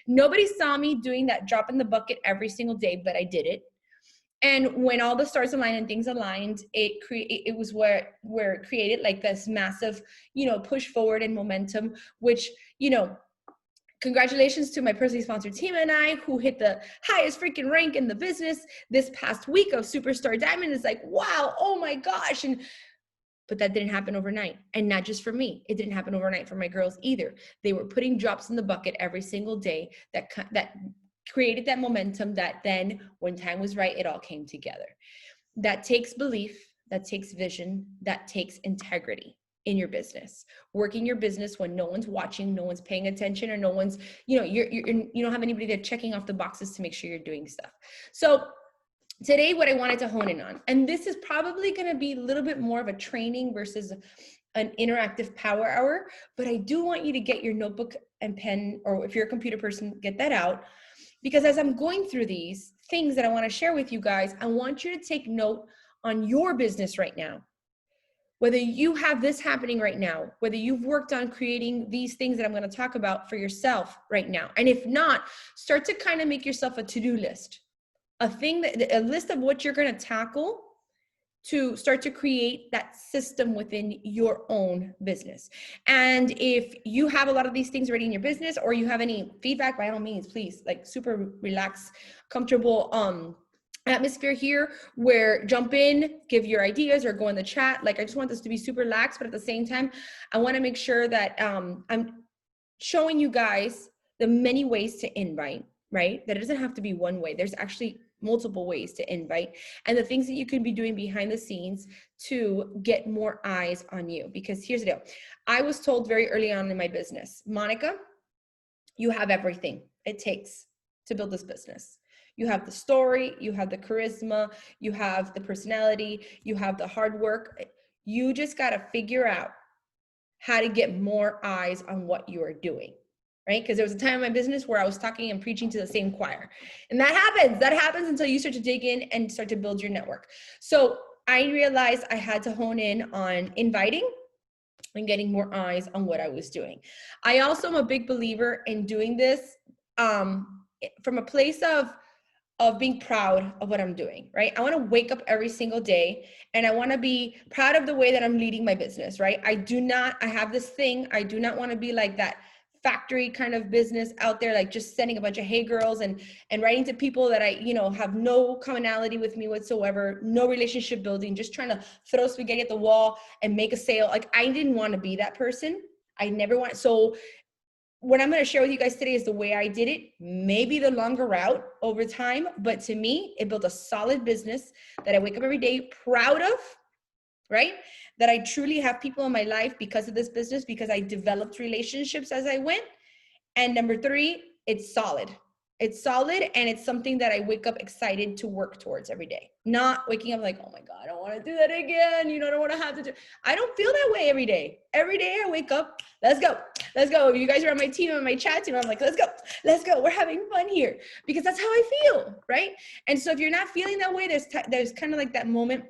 Nobody saw me doing that drop in the bucket every single day, but I did it. And when all the stars aligned and things aligned, it was where it created like this massive, push forward and momentum, which, congratulations to my personally sponsored team and I, who hit the highest freaking rank in the business this past week of Superstar Diamond. Is like, wow, oh my gosh. But that didn't happen overnight. And not just for me. It didn't happen overnight for my girls either. They were putting drops in the bucket every single day that created that momentum that then when time was right, it all came together. That takes belief, that takes vision, that takes integrity in your business. Working your business when no one's watching, no one's paying attention, or no one's, you don't have anybody there checking off the boxes to make sure you're doing stuff. So today, what I wanted to hone in on, and this is probably going to be a little bit more of a training versus an interactive power hour, but I do want you to get your notebook and pen, or if you're a computer person, get that out. Because as I'm going through these things that I want to share with you guys, I want you to take note on your business right now. Whether you have this happening right now, whether you've worked on creating these things that I'm going to talk about for yourself right now. And if not, start to kind of make yourself a to-do list, a list of what you're going to tackle to start to create that system within your own business. And if you have a lot of these things already in your business, or you have any feedback, by all means, please, like super relaxed, comfortable atmosphere here, where jump in, give your ideas, or go in the chat. Like, I just want this to be super relaxed, but at the same time, I want to make sure that I'm showing you guys the many ways to invite, right? That it doesn't have to be one way. There's actually multiple ways to invite, and the things that you can be doing behind the scenes to get more eyes on you. Because here's the deal. I was told very early on in my business, Monica, you have everything it takes to build this business. You have the story, you have the charisma, you have the personality, you have the hard work. You just got to figure out how to get more eyes on what you are doing. Right? Because there was a time in my business where I was talking and preaching to the same choir. And that happens until you start to dig in and start to build your network. So I realized I had to hone in on inviting and getting more eyes on what I was doing. I also am a big believer in doing this from a place of being proud of what I'm doing, right? I want to wake up every single day and I want to be proud of the way that I'm leading my business, right? I have this thing. I do not want to be like that factory kind of business out there, like just sending a bunch of hey girls and writing to people that I, have no commonality with me whatsoever, no relationship building, just trying to throw spaghetti at the wall and make a sale. Like, I didn't want to be that person. I never want. So what I'm going to share with you guys today is the way I did it, maybe the longer route over time, but to me, it built a solid business that I wake up every day proud of, right? That I truly have people in my life because of this business, because I developed relationships as I went. And number 3, it's solid. It's solid, and it's something that I wake up excited to work towards every day. Not waking up like, oh my God, I don't want to do that again. I don't want to have to do. I don't feel that way every day. Every day I wake up, let's go. Let's go. You guys are on my team and my chat team. I'm like, let's go. We're having fun here, because that's how I feel, right? And so if you're not feeling that way, there's kind of like that moment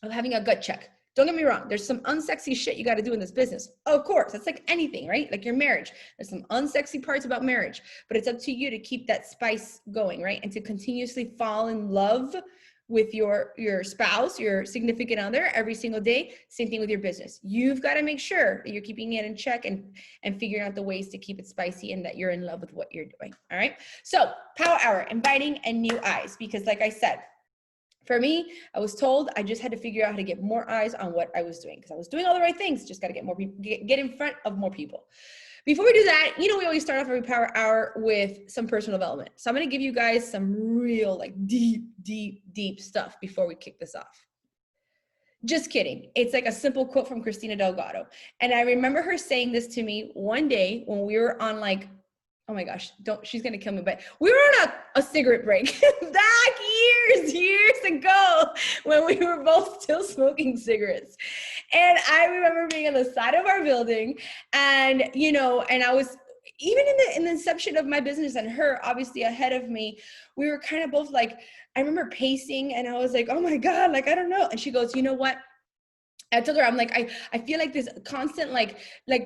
of having a gut check. Don't get me wrong. There's some unsexy shit you got to do in this business. Of course, that's like anything, right? Like your marriage. There's some unsexy parts about marriage, but it's up to you to keep that spice going, right? And to continuously fall in love with your spouse, your significant other every single day. Same thing with your business. You've got to make sure that you're keeping it in check and figuring out the ways to keep it spicy and that you're in love with what you're doing. All right. So power hour, inviting and new eyes, because like I said, for me, I was told I just had to figure out how to get more eyes on what I was doing, because I was doing all the right things. Just got to get more people, get in front of more people. Before we do that, we always start off every power hour with some personal development. So I'm going to give you guys some real, like deep stuff before we kick this off. Just kidding. It's like a simple quote from Christina Delgado. And I remember her saying this to me one day when we were on oh my gosh, she's going to kill me, but we were on a cigarette break back years ago when we were both still smoking cigarettes. And I remember being on the side of our building and, and I was, even in the inception of my business and her obviously ahead of me, we were kind of both like, I remember pacing and I was like, oh my God, like, I don't know. And she goes, you know what? I told her, I'm like, I feel like this constant, like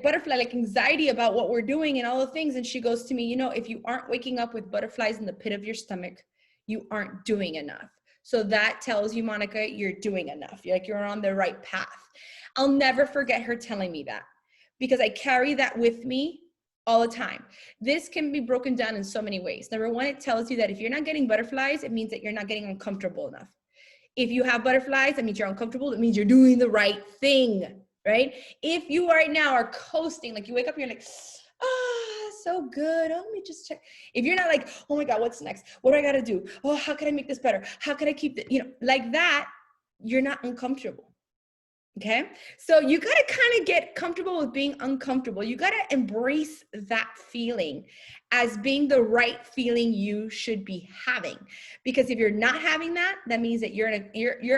butterfly, like anxiety about what we're doing and all the things. And she goes to me, you know, if you aren't waking up with butterflies in the pit of your stomach, you aren't doing enough. So that tells you, Monica, you're doing enough. You're on the right path. I'll never forget her telling me that, because I carry that with me all the time. This can be broken down in so many ways. Number one, it tells you that if you're not getting butterflies, it means that you're not getting uncomfortable enough. If you have butterflies, that means you're uncomfortable. That means you're doing the right thing, right? If you right now are coasting, like you wake up, you're like, so good. Oh, let me just check. If you're not like, oh my God, what's next? What do I got to do? Oh, how can I make this better? How can I keep it? Like that, you're not uncomfortable. Okay. So you got to kind of get comfortable with being uncomfortable. You got to embrace that feeling as being the right feeling you should be having. Because if you're not having that, that means that you're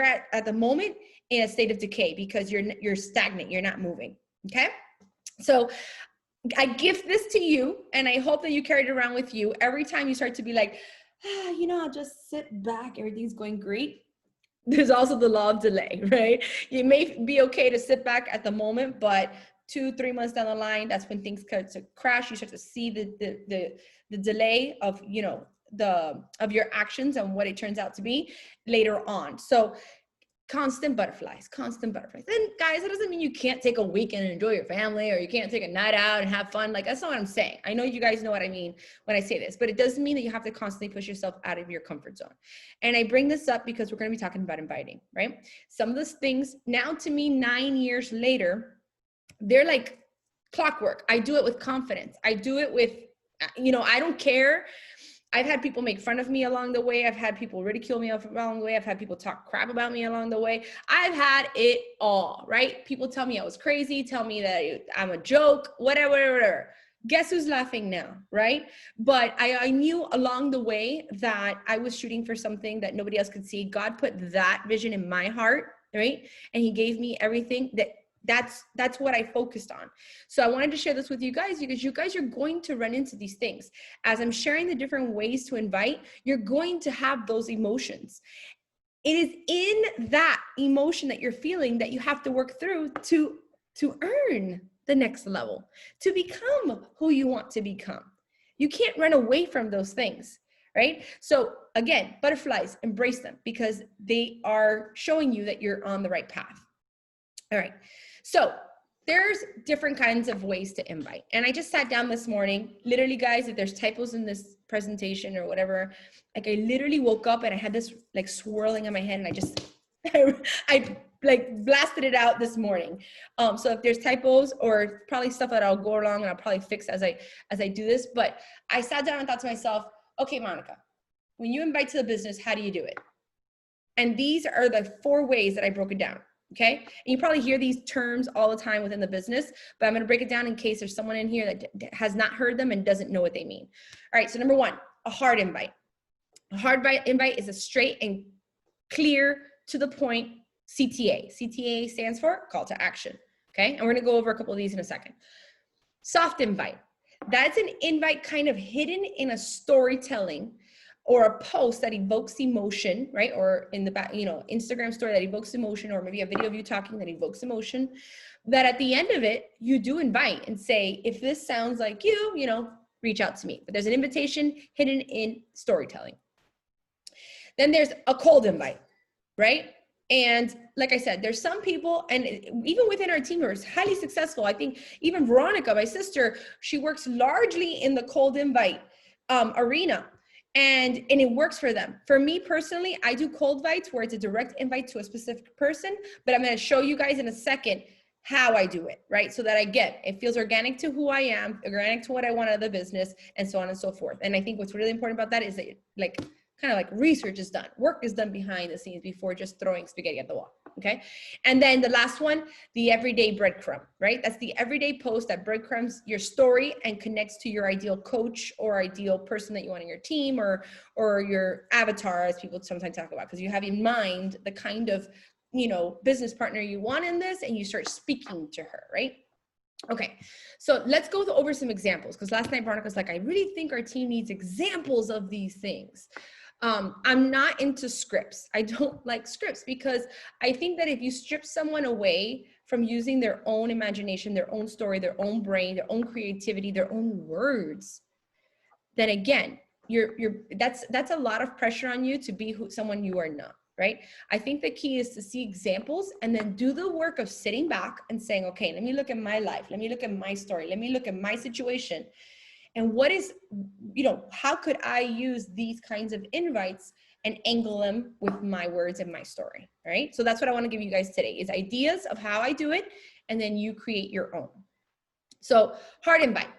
at the moment in a state of decay, because you're stagnant. You're not moving. Okay. So I gift this to you, and I hope that you carry it around with you every time you start to be like, I'll just sit back. Everything's going great. There's also the law of delay, right? You may be okay to sit back at the moment, but 2-3 months down the line, that's when things start to crash. You start to see the delay of, of your actions and what it turns out to be later on. So constant butterflies. And guys, that doesn't mean you can't take a weekend and enjoy your family, or you can't take a night out and have fun. Like, that's not what I'm saying. I know you guys know what I mean when I say this, but it doesn't mean that you have to constantly push yourself out of your comfort zone. And I bring this up because we're going to be talking about inviting, right? Some of those things now, to me, 9 years later, they're like clockwork. I do it with confidence. I do it with, I don't care. I've had people make fun of me along the way. I've had people ridicule me along the way. I've had people talk crap about me along the way. I've had it all, right? People tell me I was crazy, tell me that I'm a joke, whatever. Guess who's laughing now, right? But I knew along the way that I was shooting for something that nobody else could see. God put that vision in my heart, right? And he gave me everything that's what I focused on. So I wanted to share this with you guys, because you guys are going to run into these things. As I'm sharing the different ways to invite, you're going to have those emotions. It is in that emotion that you're feeling that you have to work through to earn the next level, to become who you want to become. You can't run away from those things, right? So again, butterflies, embrace them, because they are showing you that you're on the right path. All right. So there's different kinds of ways to invite. And I just sat down this morning, literally, guys, if there's typos in this presentation or whatever, like I literally woke up and I had this like swirling in my head, and I like blasted it out this morning. So if there's typos, or probably stuff that I'll go along and I'll probably fix as I do this, but I sat down and thought to myself, okay, Monica, when you invite to the business, how do you do it? And these are the 4 ways that I broke it down. Okay. And you probably hear these terms all the time within the business, but I'm going to break it down in case there's someone in here that has not heard them and doesn't know what they mean. All right. So number 1, a hard invite. A hard invite is a straight and clear to the point CTA. CTA stands for call to action. Okay. And we're going to go over a couple of these in a second. Soft invite. That's an invite kind of hidden in a storytelling or a post that evokes emotion, right? Or in the back, Instagram story that evokes emotion, or maybe a video of you talking that evokes emotion, that at the end of it, you do invite and say, if this sounds like you, reach out to me. But there's an invitation hidden in storytelling. Then there's a cold invite, right? And like I said, there's some people, and even within our team, who are highly successful. I think even Veronica, my sister, she works largely in the cold invite arena. And it works for them. For me personally, I do cold invites where it's a direct invite to a specific person, but I'm going to show you guys in a second how I do it, right? So that it feels organic to who I am, organic to what I want out of the business, and so on and so forth. And I think what's really important about that is that kind of like research is done. Work is done behind the scenes before just throwing spaghetti at the wall, okay? And then the last one, the everyday breadcrumb, right? That's the everyday post that breadcrumbs your story and connects to your ideal coach or ideal person that you want in your team, or your avatar, as people sometimes talk about, because you have in mind the kind of, business partner you want in this, and you start speaking to her, right? Okay, so let's go over some examples, because last night Veronica was like, I really think our team needs examples of these things. I'm not into scripts. I don't like scripts because I think that if you strip someone away from using their own imagination, their own story, their own brain, their own creativity, their own words, then again, that's a lot of pressure on you to be someone you are not, right? I think the key is to see examples and then do the work of sitting back and saying, okay, let me look at my life. Let me look at my story. Let me look at my situation. And what is, how could I use these kinds of invites and angle them with my words and my story, right? So that's what I want to give you guys today is ideas of how I do it. And then you create your own. So hard invite.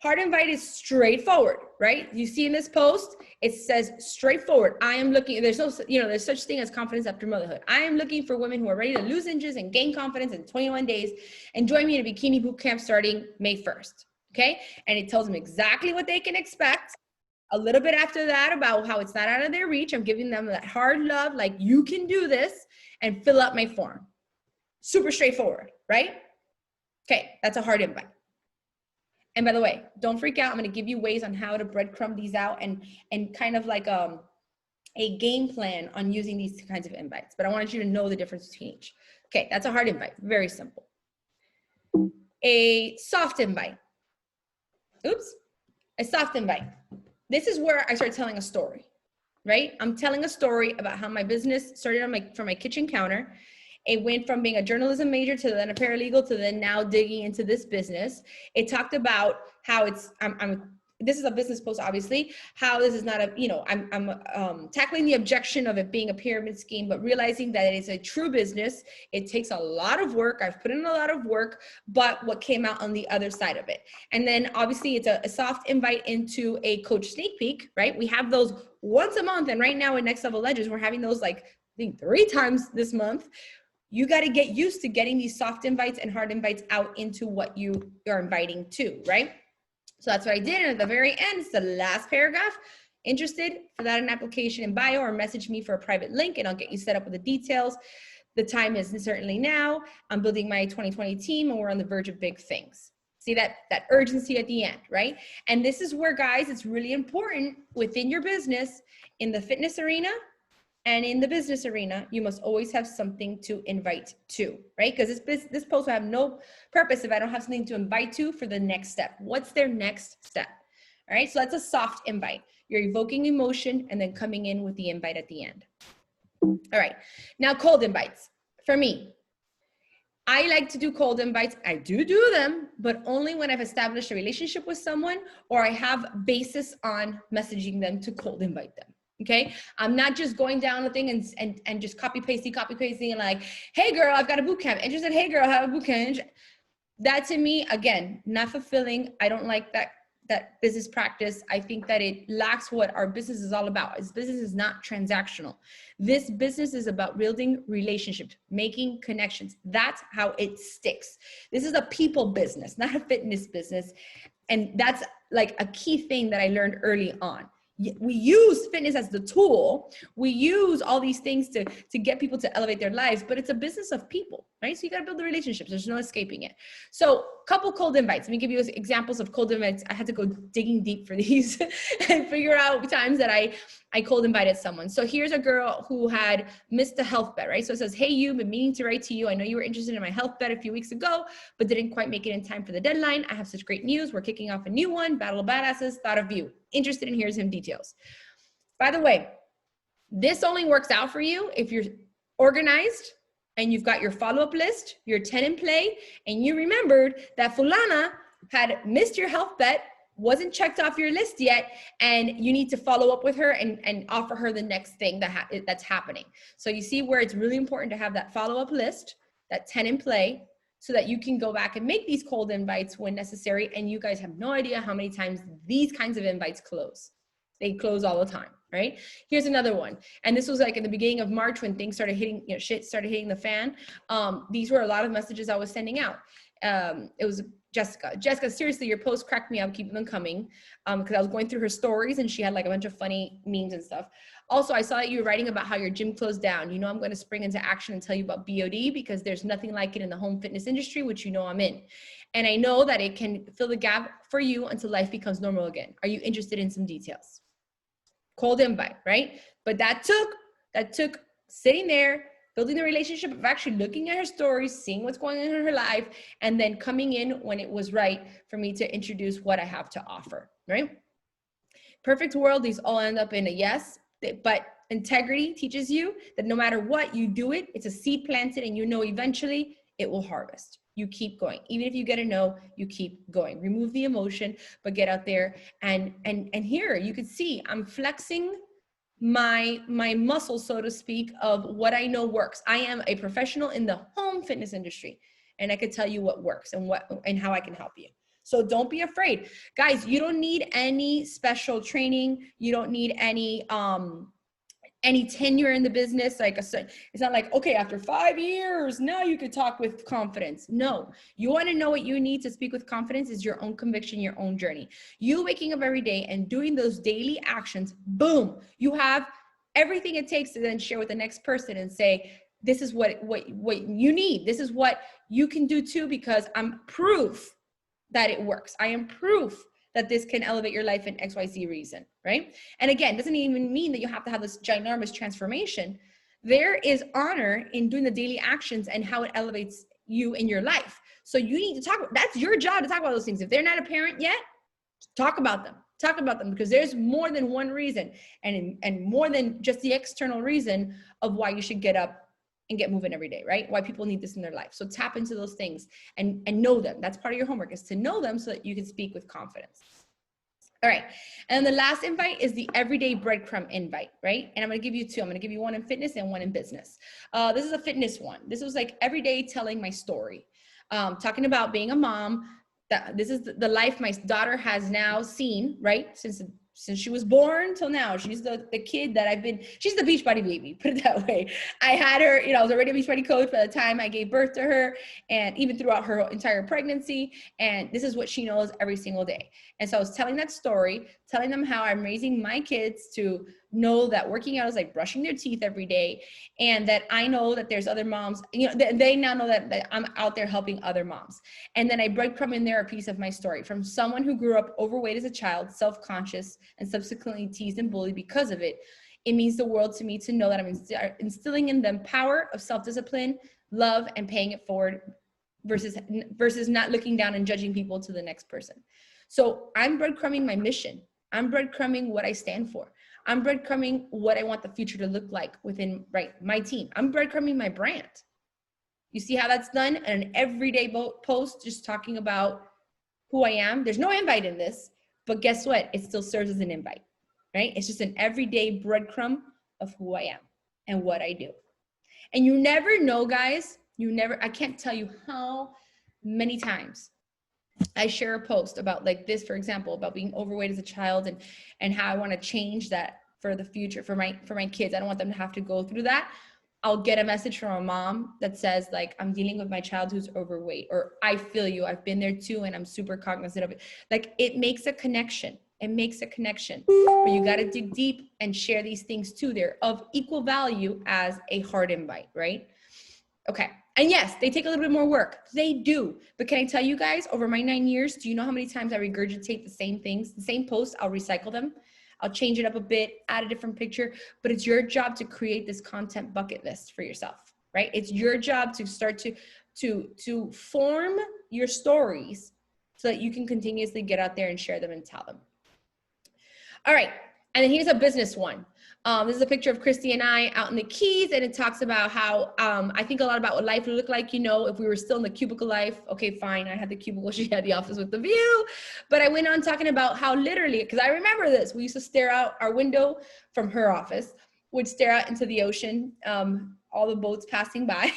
Hard invite is straightforward, right? You see in this post, it says straightforward. I am looking, there's no, there's such thing as confidence after motherhood. I am looking for women who are ready to lose inches and gain confidence in 21 days and join me in a bikini boot camp starting May 1st. Okay. And it tells them exactly what they can expect. A little bit after that about how it's not out of their reach. I'm giving them that hard love, like you can do this, and fill out my form. Super straightforward, right? Okay. That's a hard invite. And by the way, don't freak out. I'm going to give you ways on how to breadcrumb these out and kind of like a game plan on using these kinds of invites. But I wanted you to know the difference between each. Okay, that's a hard invite. Very simple. A soft invite. Oops. A soft invite. This is where I start telling a story, right? I'm telling a story about how my business started on from my kitchen counter. It went from being a journalism major to then a paralegal to then now digging into this business. It talked about how it's, this is a business post, obviously, how this is not a, I'm tackling the objection of it being a pyramid scheme, but realizing that it is a true business. It takes a lot of work. I've put in a lot of work, but what came out on the other side of it. And then obviously it's a soft invite into a coach sneak peek, right? We have those once a month. And right now in Next Level Legends, we're having those like, I think 3 times this month. You got to get used to getting these soft invites and hard invites out into what you are inviting to, right? So that's what I did. And at the very end, it's the last paragraph. Interested? Fill out an application in bio or message me for a private link and I'll get you set up with the details. The time is certainly now. I'm building my 2020 team and we're on the verge of big things. See that urgency at the end, right? And this is where, guys, it's really important within your business, in the fitness arena, and in the business arena, you must always have something to invite to, right? Because this post will have no purpose if I don't have something to invite to for the next step. What's their next step? All right, so that's a soft invite. You're evoking emotion and then coming in with the invite at the end. All right, now cold invites. For me, I like to do cold invites. I do them, but only when I've established a relationship with someone or I have basis on messaging them to cold invite them. Okay, I'm not just going down a thing and just copy pasting and like, hey girl, I've got a boot camp. Interested? Hey girl, I have a boot camp. That to me, again, not fulfilling. I don't like that business practice. I think that it lacks what our business is all about. This business is not transactional. This business is about building relationships, making connections. That's how it sticks. This is a people business, not a fitness business. And that's like a key thing that I learned early on. We use fitness as the tool. We use all these things to get people to elevate their lives, but it's a business of people, right? So you got to build the relationships. There's no escaping it. So couple cold invites. Let me give you examples of cold invites. I had to go digging deep for these and figure out times that I cold invited someone. So here's a girl who had missed a health bet, right? So it says, hey, you've been meaning to write to you. I know you were interested in my health bet a few weeks ago, but didn't quite make it in time for the deadline. I have such great news. We're kicking off a new one, Battle of Badasses, thought of you. Interested in here's some details. By the way, this only works out for you if you're organized and you've got your follow-up list, your 10 in play, and you remembered that Fulana had missed your health bet, wasn't checked off your list yet, and you need to follow up with her and offer her the next thing that's happening. So you see where it's really important to have that follow-up list, that 10 in play, so that you can go back and make these cold invites when necessary. And you guys have no idea how many times these kinds of invites close. They close all the time, right? Here's another one. And this was like in the beginning of March when things started hitting, shit started hitting the fan. These were a lot of messages I was sending out. It was Jessica, seriously, your posts cracked me up, keep them coming. Because I was going through her stories and she had like a bunch of funny memes and stuff. Also, I saw that you were writing about how your gym closed down. You know, I'm going to spring into action and tell you about BOD because there's nothing like it in the home fitness industry, which you know I'm in. And I know that it can fill the gap for you until life becomes normal again. Are you interested in some details? cold invite, right? But that took sitting there, building the relationship of actually looking at her stories, seeing what's going on in her life, and then coming in when it was right for me to introduce what I have to offer, right? Perfect world, these all end up in a yes, but integrity teaches you that no matter what you do it, it's a seed planted, and you know eventually it will harvest. You keep going. Even if you get a no, you keep going. Remove the emotion, but get out there. And here you can see I'm flexing my muscle, so to speak, of what I know works. I am a professional in the home fitness industry, and I could tell you what works and how I can help you. So don't be afraid. Guys, you don't need any special training. You don't need any tenure in the business. Like it's not like, okay, after 5 years, now you could talk with confidence. No, you want to know what you need to speak with confidence is your own conviction, your own journey. You waking up every day and doing those daily actions, boom, you have everything it takes to then share with the next person and say, this is what you need. This is what you can do too, because I'm proof that it works. I am proof that this can elevate your life in XYZ reason, right? And again, doesn't even mean that you have to have this ginormous transformation. There is honor in doing the daily actions and how it elevates you in your life. So you need to talk about, that's your job to talk about those things. If they're not apparent yet, talk about them. Talk about them, because there's more than one reason and more than just the external reason of why you should get up and get moving every day, right? Why people need this in their life. So tap into those things and know them. That's part of your homework, is to know them so that you can speak with confidence. All right. And the last invite is the everyday breadcrumb invite, right? And I'm going to give you two. I'm going to give you one in fitness and one in business. This is a fitness one. This was like every day telling my story, talking about being a mom. This is the life my daughter has now seen, right? Since she was born till now. She's the kid that she's the Beachbody baby, put it that way. I had her, I was already a Beachbody coach by the time I gave birth to her, and even throughout her entire pregnancy. And this is what she knows every single day. And so I was telling that story, telling them how I'm raising my kids to know that working out is like brushing their teeth every day. And that I know that there's other moms, they now know that I'm out there helping other moms. And then I breadcrumb in there a piece of my story from someone who grew up overweight as a child, self-conscious, and subsequently teased and bullied because of it. It means the world to me to know that I'm instilling in them power of self-discipline, love, and paying it forward versus not looking down and judging people to the next person. So I'm breadcrumbing my mission. I'm breadcrumbing what I stand for. I'm breadcrumbing what I want the future to look like within my team. I'm breadcrumbing my brand. You see how that's done? An everyday post just talking about who I am. There's no invite in this, but guess what? It still serves as an invite, right? It's just an everyday breadcrumb of who I am and what I do. And you never know, guys. I can't tell you how many times I share a post about like this, for example, about being overweight as a child and how I want to change that for the future, for my kids. I don't want them to have to go through that. I'll get a message from a mom that says like, I'm dealing with my child who's overweight, or I feel you, I've been there too, and I'm super cognizant of it. Like it makes a connection. It makes a connection. But you got to dig deep and share these things too. They're of equal value as a hard invite, right? Okay. And yes, they take a little bit more work. They do. But can I tell you guys, over my 9 years, do you know how many times I regurgitate the same things, the same posts? I'll recycle them. I'll change it up a bit, add a different picture, but it's your job to create this content bucket list for yourself, right? It's your job to start to form your stories so that you can continuously get out there and share them and tell them. All right. And then here's a business one. This is a picture of Christy and I out in the Keys, and it talks about how I think a lot about what life would look like, if we were still in the cubicle life. Okay, fine, I had the cubicle, she had the office with the view. But I went on talking about how literally, because I remember this, we used to stare out our window from her office, would stare out into the ocean, all the boats passing by.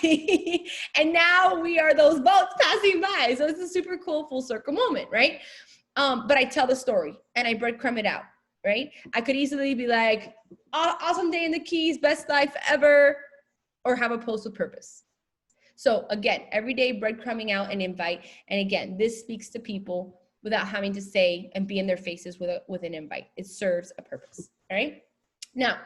And now we are those boats passing by. So it's a super cool full circle moment, right? But I tell the story and I breadcrumb it out. Right? I could easily be like, awesome day in the Keys, best life ever, or have a post with purpose. So again, every day breadcrumbing out an invite. And again, this speaks to people without having to say and be in their faces with an invite. It serves a purpose. All right. Now,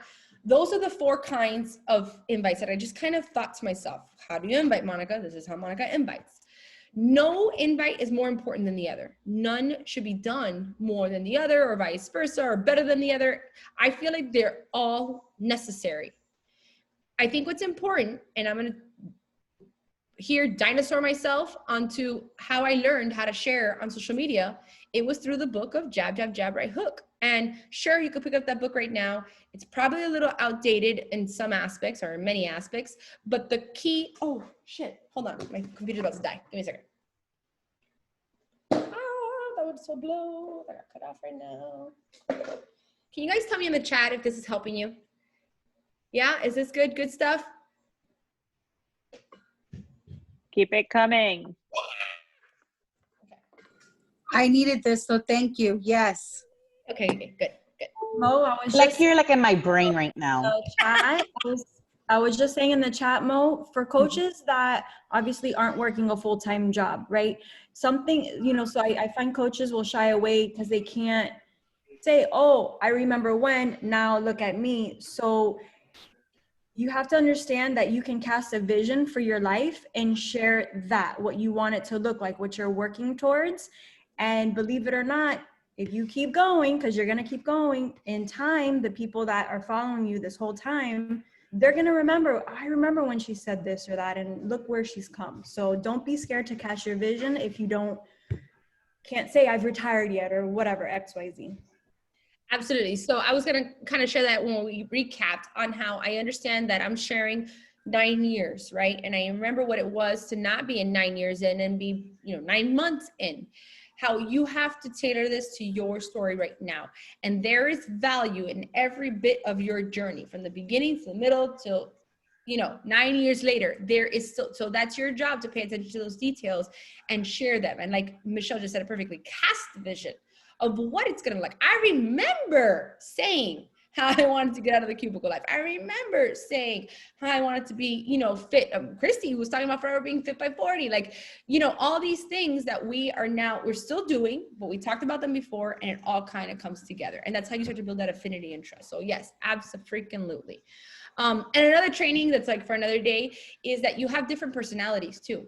those are the 4 kinds of invites that I just kind of thought to myself, how do you invite, Monica? This is how Monica invites. No invite is more important than the other. None should be done more than the other or vice versa or better than the other. I feel like they're all necessary. I think what's important, and I'm going to here dinosaur myself onto how I learned how to share on social media. It was through the book of Jab, Jab, Jab, Right Hook. And sure, you could pick up that book right now. It's probably a little outdated in some aspects or in many aspects, but the key, oh shit, hold on, my computer's about to die. Give me a second. Ah, that would so blow. I got cut off right now. Can you guys tell me in the chat if this is helping you? Yeah, is this good? Good stuff? Keep it coming. I needed this, so thank you. Yes. Okay, good. Mo, I was Like just you're like in my brain right now. chat. I was just saying in the chat, Mo, for coaches that obviously aren't working a full-time job, right? Something, you know, so I find coaches will shy away because they can't say, oh, I remember when, now look at me. So you have to understand that you can cast a vision for your life and share that, what you want it to look like, what you're working towards. And believe it or not, if you keep going, because you're going to keep going in time, the people that are following you this whole time, they're going to remember, I remember when she said this or that, and look where she's come. So don't be scared to cast your vision if you can't say I've retired yet or whatever, XYZ. Absolutely. So I was going to kind of share that when we recapped on how I understand that I'm sharing 9 years, right? And I remember what it was to not be in 9 years in and be, 9 months in. How you have to tailor this to your story right now. And there is value in every bit of your journey from the beginning to the middle till 9 years later. There is still, so that's your job to pay attention to those details and share them. And like Michelle just said it perfectly, cast the vision of what it's going to look like. I remember saying how I wanted to get out of the cubicle life. I remember saying how I wanted to be, fit. Christy was talking about forever being fit by 40. Like, all these things that we're still doing, but we talked about them before, and it all kind of comes together. And that's how you start to build that affinity and trust. So yes, absolutely. And another training that's like for another day is that you have different personalities too.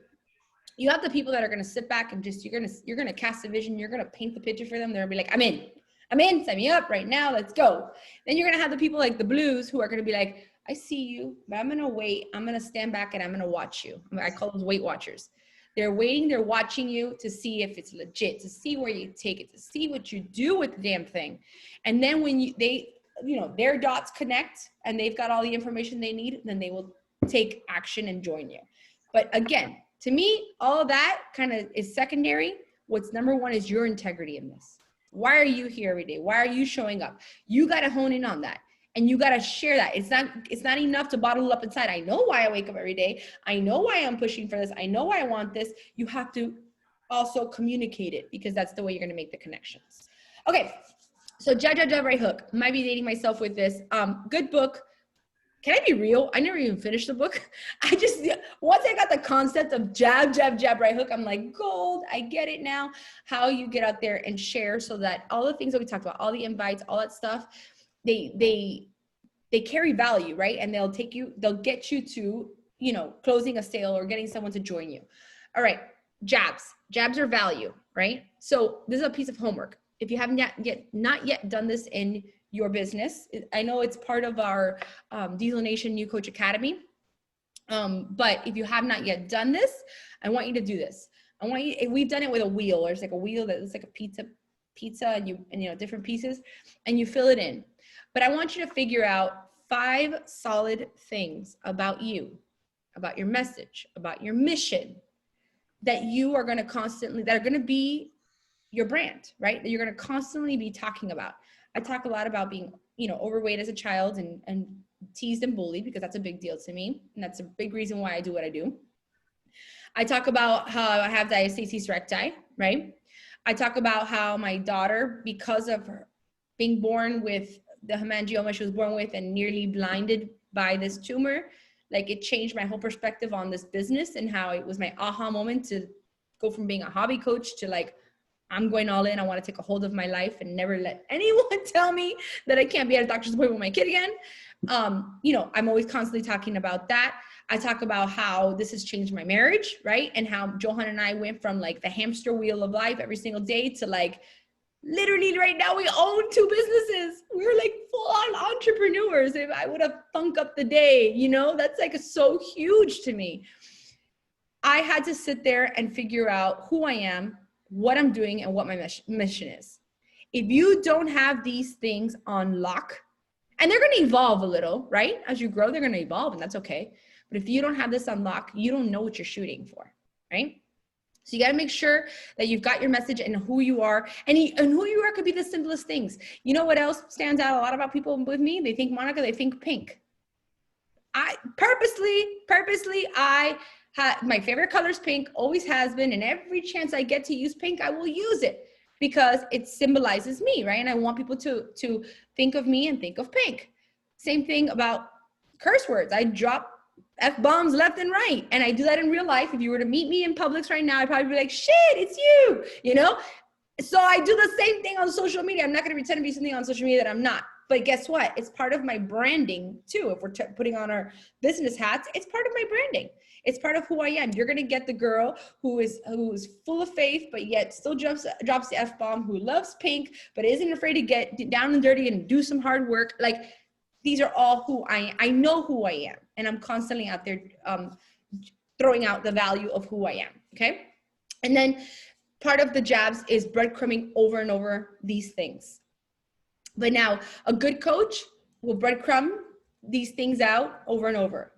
You have the people that are going to sit back and just, you're going to cast a vision. You're going to paint the picture for them. They're going to be like, I'm in, sign me up right now. Let's go. Then you're going to have the people like the blues who are going to be like, I see you, but I'm going to wait. I'm going to stand back and I'm going to watch you. I call those Weight Watchers. They're waiting. They're watching you to see if it's legit, to see where you take it, to see what you do with the damn thing. And then when their dots connect and they've got all the information they need, then they will take action and join you. But again, to me, all that kind of is secondary. What's number one is your integrity in this. Why are you here every day? Why are you showing up? You got to hone in on that. And you got to share that. It's not enough to bottle it up inside. I know why I wake up every day. I know why I'm pushing for this. I know why I want this. You have to also communicate it because that's the way you're going to make the connections. Okay. So Jab, Jab, Jab, Right Hook. Might be dating myself with this. Good book. Can I be real? I never even finished the book. Once I got the concept of jab, jab, jab, right hook, I'm like, gold, I get it now. How you get out there and share so that all the things that we talked about, all the invites, all that stuff, they carry value, right? And they'll get you to, closing a sale or getting someone to join you. All right, jabs are value, right? So this is a piece of homework. If you haven't not yet done this in your business, I know it's part of our Diesel Nation New Coach Academy, but if you have not yet done this, I want you to do this. We've done it with a wheel, or it's like a wheel that looks like a pizza, and different pieces, and you fill it in. But I want you to figure out 5 solid things about you, about your message, about your mission, that you are going to that are going to be your brand, right? That you're going to constantly be talking about. I talk a lot about being, overweight as a child and teased and bullied because that's a big deal to me. And that's a big reason why I do what I do. I talk about how I have diastasis recti, right? I talk about how my daughter, because of her being born with the hemangioma she was born with and nearly blinded by this tumor, like it changed my whole perspective on this business and how it was my aha moment to go from being a hobby coach to like, I'm going all in. I want to take a hold of my life and never let anyone tell me that I can't be at a doctor's appointment with my kid again. I'm always constantly talking about that. I talk about how this has changed my marriage, right? And how Johan and I went from like the hamster wheel of life every single day to like, literally right now we own 2 businesses. We're like full-on entrepreneurs. If I would have thunk up the day, you know, that's like so huge to me. I had to sit there and figure out who I am, what I'm doing, and what my mission is. If you don't have these things on lock, and they're going to evolve a little, right? As you grow, they're going to evolve, and that's okay. But if you don't have this on lock, you don't know what you're shooting for, right? So you got to make sure that you've got your message and who you are. And who you are could be the simplest things. You know what else stands out a lot about people with me? They think Monica, they think pink. I purposely, my favorite color is pink, always has been. And every chance I get to use pink, I will use it because it symbolizes me, right? And I want people to think of me and think of pink. Same thing about curse words. I drop F-bombs left and right. And I do that in real life. If you were to meet me in Publix right now, I'd probably be like, shit, it's you, you know? So I do the same thing on social media. I'm not going to pretend to be something on social media that I'm not. But guess what? It's part of my branding too. If we're putting on our business hats, it's part of my branding. It's part of who I am. You're going to get the girl who is full of faith, but yet still drops the F-bomb, who loves pink, but isn't afraid to get down and dirty and do some hard work. Like, these are all who I know who I am. And I'm constantly out there throwing out the value of who I am, okay? And then part of the jabs is breadcrumbing over and over these things. But now, a good coach will breadcrumb these things out over and over.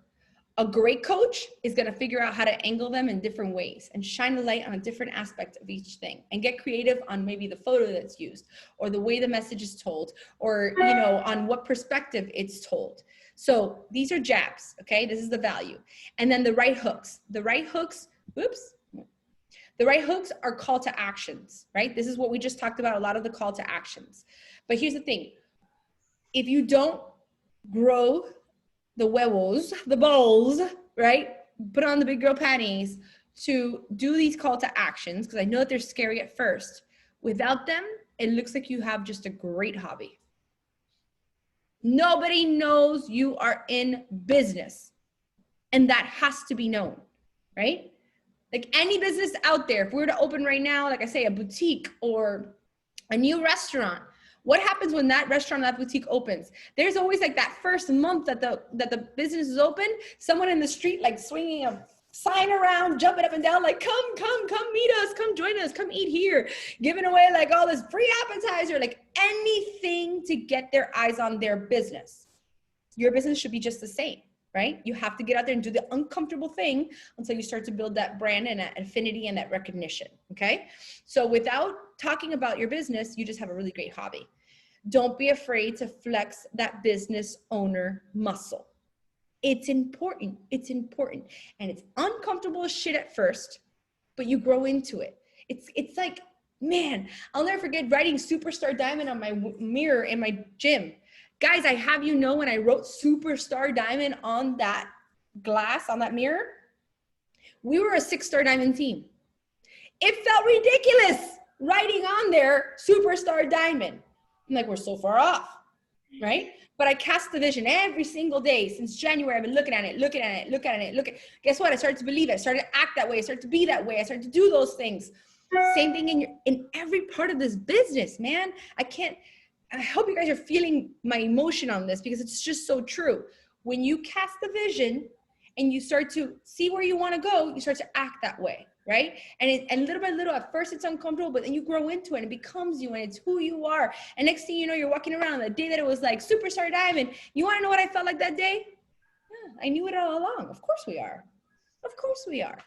A great coach is going to figure out how to angle them in different ways and shine a light on a different aspect of each thing and get creative on maybe the photo that's used or the way the message is told or, you know, on what perspective it's told. So these are jabs, okay? This is the value. And then the right hooks. The right hooks, the right hooks are call to actions, right? This is what we just talked about, a lot of the call to actions. But here's the thing. If you don't grow the huevos, the balls, right? Put on the big girl panties to do these call to actions, because I know that they're scary at first. Without them, it looks like you have just a great hobby. Nobody knows you are in business. And that has to be known, right? Like any business out there, if we were to open right now, like I say, a boutique or a new restaurant, what happens when that restaurant, that boutique opens? There's always like that first month that the business is open, someone in the street like swinging a sign around, jumping up and down, like come meet us, come join us, come eat here, giving away like all this free appetizer, like anything to get their eyes on their business. Your business should be just the same, right? You have to get out there and do the uncomfortable thing until you start to build that brand and that affinity and that recognition, okay? So without talking about your business, you just have a really great hobby. Don't be afraid to flex that business owner muscle. It's important. It's important. And it's uncomfortable as shit at first, but you grow into it. It's like, man, I'll never forget writing Superstar Diamond on my mirror in my gym. Guys, I have you know, when I wrote Superstar Diamond on that glass, on that mirror, we were a 6-star diamond team. It felt ridiculous writing on there Superstar Diamond. I'm like, we're so far off, right? But I cast the vision every single day since January. I've been looking at it. Guess what? I started to believe it. I started to act that way. I started to be that way. I started to do those things. Same thing in every part of this business, man. I hope you guys are feeling my emotion on this because it's just so true. When you cast the vision and you start to see where you want to go, you start to act that way, right? And little by little, at first it's uncomfortable, but then you grow into it and it becomes you and it's who you are. And next thing you know, you're walking around the day that it was like Superstar Diamond. You want to know what I felt like that day? Yeah, I knew it all along. Of course we are. Of course we are.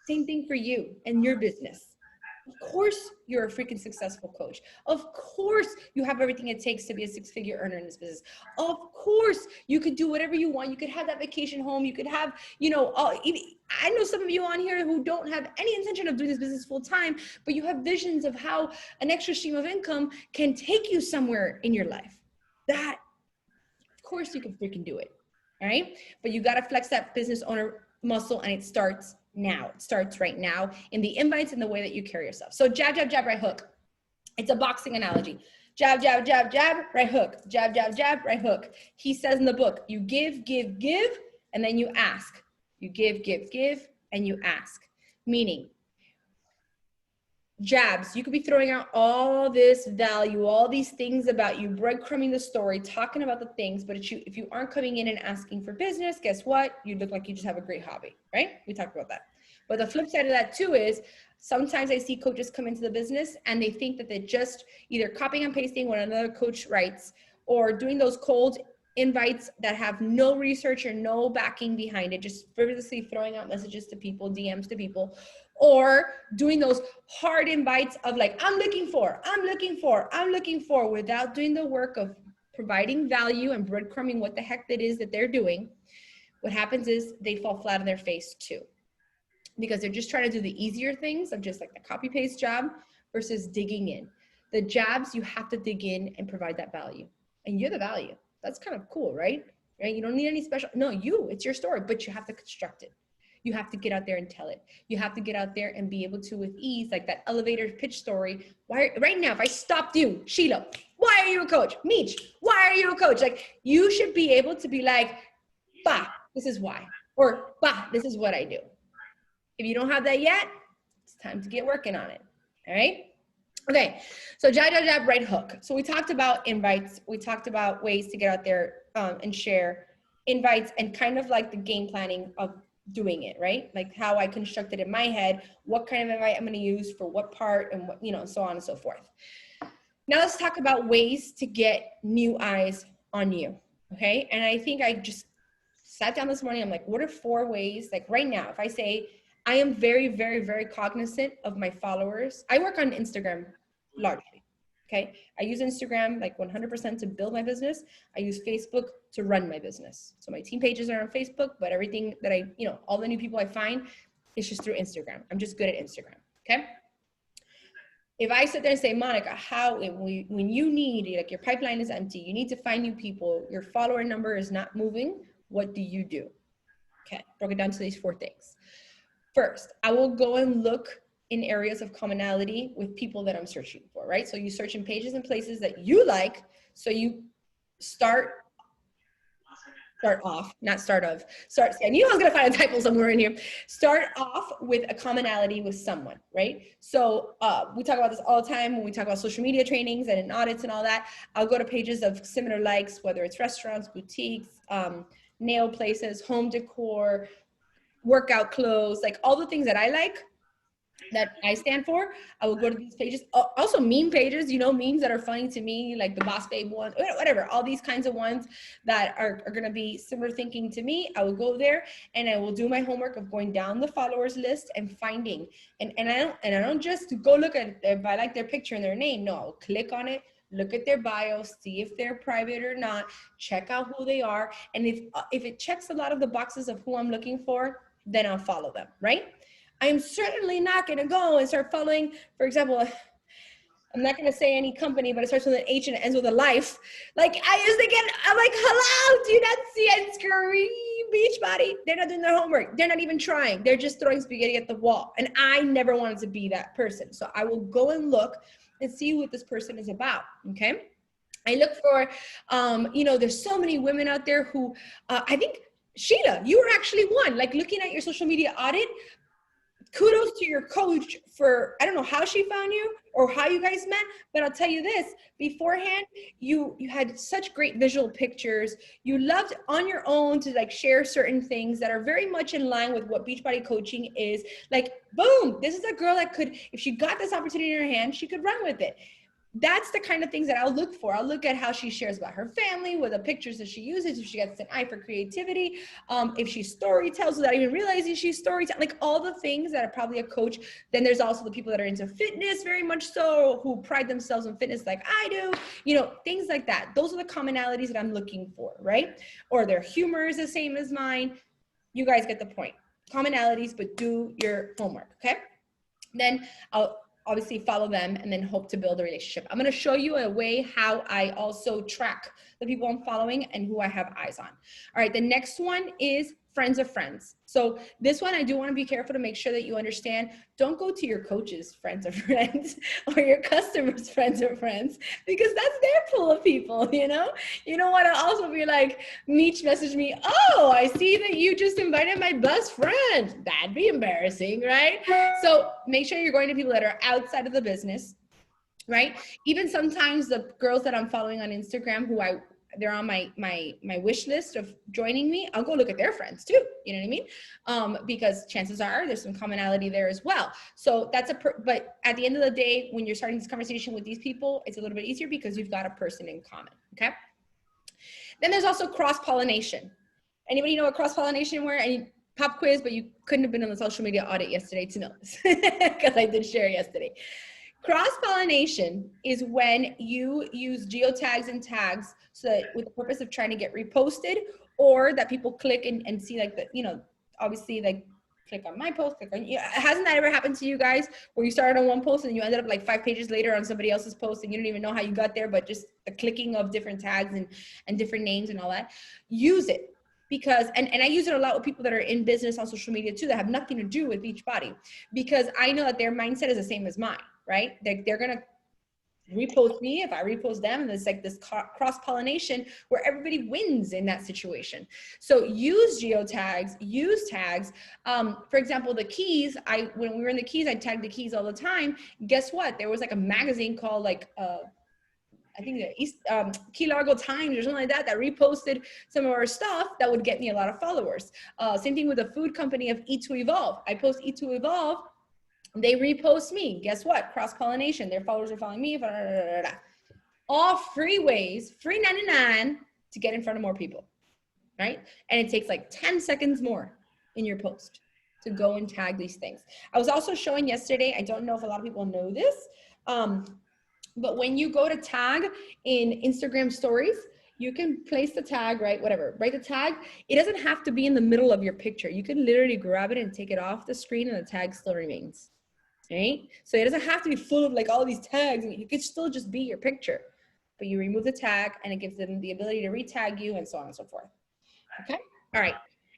Same thing for you and your business. Of course you're a freaking successful coach. Of course you have everything it takes to be a 6-figure earner in this business. Of course you could do whatever you want. You could have that vacation home. You could have, I know some of you on here who don't have any intention of doing this business full time, but you have visions of how an extra stream of income can take you somewhere in your life. That, of course you can freaking do it. All right. But you got to flex that business owner muscle, and it starts now. It starts right now in the invites and the way that you carry yourself. So jab, jab, jab, right hook. It's a boxing analogy. Jab, jab, jab, jab, right hook. Jab, jab, jab, right hook. He says in the book, you give, give, give, And then you ask. You give, and you ask. Meaning, jabs, you could be throwing out all this value, all these things about you, breadcrumbing the story, talking about the things, but if you aren't coming in and asking for business, guess what? You look like you just have a great hobby, right? We talked about that. But the flip side of that too is sometimes I see coaches come into the business and they think that they're just either copying and pasting what another coach writes or doing those cold invites that have no research or no backing behind it, just frivolously throwing out messages to people, DMs to people, or doing those hard invites of like, I'm looking for, without doing the work of providing value and breadcrumbing what the heck that is that they're doing. What happens is they fall flat on their face too, because they're just trying to do the easier things of just like the copy paste job versus digging in. The jabs, you have to dig in and provide that value, and you're the value. That's kind of cool, right? You don't need any special, no, it's your story, but you have to construct it. You have to get out there and tell it. You have to get out there and be able to with ease, like that elevator pitch story. Why, right now, if I stopped you, Sheila, why are you a coach? Meech, why are you a coach? Like, you should be able to be like, bah, this is why, or bah, this is what I do. If you don't have that yet, it's time to get working on it, all right? Okay, so jab, right hook. So we talked about invites. We talked about ways to get out there and share invites and kind of like the game planning of doing it, right? Like how I constructed in my head, what kind of invite I'm going to use for what part and what, so on and so forth. Now let's talk about ways to get new eyes on you, okay? And I think I just sat down this morning. I'm like, what are 4 ways? Like right now, if I say, I am very, very, very cognizant of my followers. I work on Instagram largely, okay? I use Instagram like 100% to build my business. I use Facebook to run my business. So my team pages are on Facebook, but everything that I, all the new people I find is just through Instagram. I'm just good at Instagram, okay? If I sit there and say, Monica, when you need, like your pipeline is empty, you need to find new people, your follower number is not moving, what do you do? Okay, broke it down to these 4 things. First, I will go and look in areas of commonality with people that I'm searching for, right? So you search in pages and places that you like. So you start off, not start of, start, I knew I was gonna find a typo somewhere in here. Start off with a commonality with someone, right? So we talk about this all the time when we talk about social media trainings and in audits and all that. I'll go to pages of similar likes, whether it's restaurants, boutiques, nail places, home decor, workout clothes, like all the things that I like, that I stand for, I will go to these pages. Also meme pages, memes that are funny to me, like the Boss Babe one, whatever, all these kinds of ones that are going to be similar thinking to me. I will go there and I will do my homework of going down the followers list and finding, and I don't just go look at if I like their picture and their name. No, I'll click on it, look at their bio, see if they're private or not, check out who they are. And if it checks a lot of the boxes of who I'm looking for, then I'll follow them, right? I am certainly not going to go and start following, for example, I'm not going to say any company, but it starts with an H and it ends with a life. Like I used to get, I'm like, hello, do you not see and scream Beachbody? They're not doing their homework. They're not even trying. They're just throwing spaghetti at the wall. And I never wanted to be that person. So I will go and look and see what this person is about, okay? I look for, there's so many women out there who, I think, Sheila, you were actually one, like looking at your social media audit. Kudos to your coach for, I don't know how she found you or how you guys met, but I'll tell you this, beforehand, you had such great visual pictures. You loved on your own to like share certain things that are very much in line with what Beachbody coaching is. Like, boom, this is a girl that could, if she got this opportunity in her hand, she could run with it. That's the kind of things that I'll look for. I'll look at how she shares about her family, what the pictures that she uses, if she gets an eye for creativity, if she story tells without even realizing she's storytelling, like all the things that are probably a coach. Then there's also the people that are into fitness very much so, who pride themselves in fitness like I do, things like that. Those are the commonalities that I'm looking for, right? Or their humor is the same as mine. You guys get the point. Commonalities, but do your homework, okay? Then I'll obviously follow them and then hope to build a relationship. I'm going to show you a way how I also track the people I'm following and who I have eyes on. All right, the next one is friends of friends. So this one, I do want to be careful to make sure that you understand. Don't go to your coach's friends or friends or your customers' friends or friends, because that's their pool of people, you know? You don't want to also be like, Meech messaged me, oh, I see that you just invited my best friend. That'd be embarrassing, right? So make sure you're going to people that are outside of the business, right? Even sometimes the girls that I'm following on Instagram they're on my wish list of joining me, I'll go look at their friends too. You know what I mean? Because chances are there's some commonality there as well. So that's but at the end of the day, when you're starting this conversation with these people, it's a little bit easier because you've got a person in common, okay? Then there's also cross-pollination. Anybody know what cross-pollination were? Any pop quiz, but you couldn't have been on the social media audit yesterday to know this, because I did share yesterday. Cross-pollination is when you use geo tags and tags so that with the purpose of trying to get reposted, or that people click and see, like, the, you know, obviously, like, click on my post, click on, hasn't that ever happened to you guys where you started on one post and you ended up like 5 pages later on somebody else's post and you don't even know how you got there, but just the clicking of different tags and different names and all that? Use it. Because, and I use it a lot with people that are in business on social media too, that have nothing to do with Beachbody, because I know that their mindset is the same as mine, right? They're going to repost me if I repost them, and it's like this cross-pollination where everybody wins in that situation. So use geo tags, use tags. For example, the keys, when we were in the keys, I tagged the keys all the time. Guess what? There was like a magazine called like, I think the Key Largo Times or something like that, that reposted some of our stuff that would get me a lot of followers. Same thing with the food company of Eat to Evolve. I post Eat to Evolve, they repost me. Guess what? Cross-pollination. Their followers are following me. Blah, blah, blah, blah. All free ways, free 99 to get in front of more people, right? And it takes like 10 seconds more in your post to go and tag these things. I was also showing yesterday, I don't know if a lot of people know this, but when you go to tag in Instagram stories, you can place the tag, right? Whatever, write the tag. It doesn't have to be in the middle of your picture. You can literally grab it and take it off the screen and the tag still remains, right? So it doesn't have to be full of like all these tags. You could still just be your picture, but you remove the tag and it gives them the ability to retag you and so on and so forth. Okay, all right.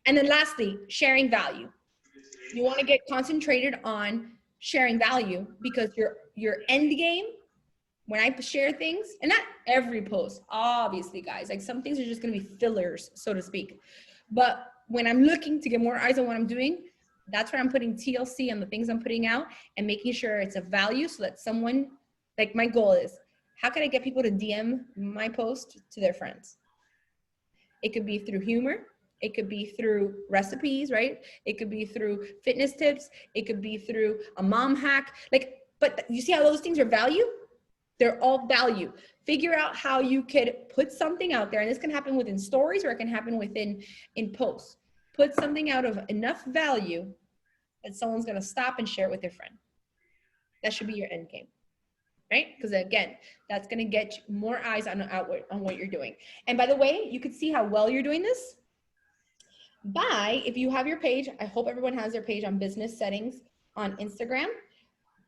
And then lastly, sharing value. You want to get concentrated on sharing value, because your end game, when I share things, and not every post, obviously, guys, like some things are just going to be fillers, so to speak. But when I'm looking to get more eyes on what I'm doing, that's where I'm putting TLC on the things I'm putting out and making sure it's a value, so that someone, like, my goal is, how can I get people to DM my post to their friends? It could be through humor. It could be through recipes, right? It could be through fitness tips. It could be through a mom hack. Like, but you see how those things are value? They're all value. Figure out how you could put something out there, and this can happen within stories or it can happen in posts. Put something out of enough value that someone's gonna stop and share it with their friend. That should be your end game, right? Because again, that's gonna get more eyes on what you're doing. And by the way, you could see how well you're doing this if you have your page. I hope everyone has their page on business settings on Instagram,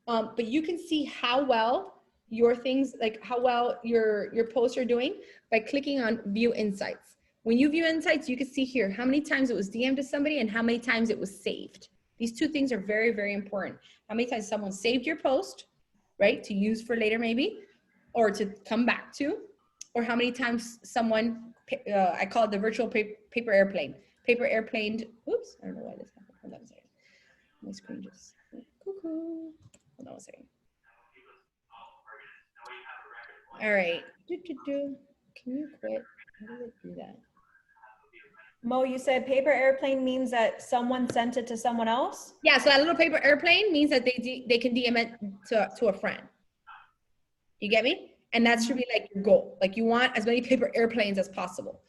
but you can see how well your things, like how well your posts are doing by clicking on view insights. When you view insights, you can see here how many times it was DM'd to somebody and how many times it was saved. These two things are very, very important. How many times someone saved your post, right, to use for later maybe, or to come back to, or how many times someone, I call it the virtual paper airplane. Paper airplaned, oops, I don't know why this happened. Hold on a second. My screen just, cuckoo. Hold on a second. All right. Can you quit? How does it do that? Mo, you said paper airplane means that someone sent it to someone else? Yeah, so that little paper airplane means that they can DM it to a friend. You get me? And that should be like your goal. Like, you want as many paper airplanes as possible.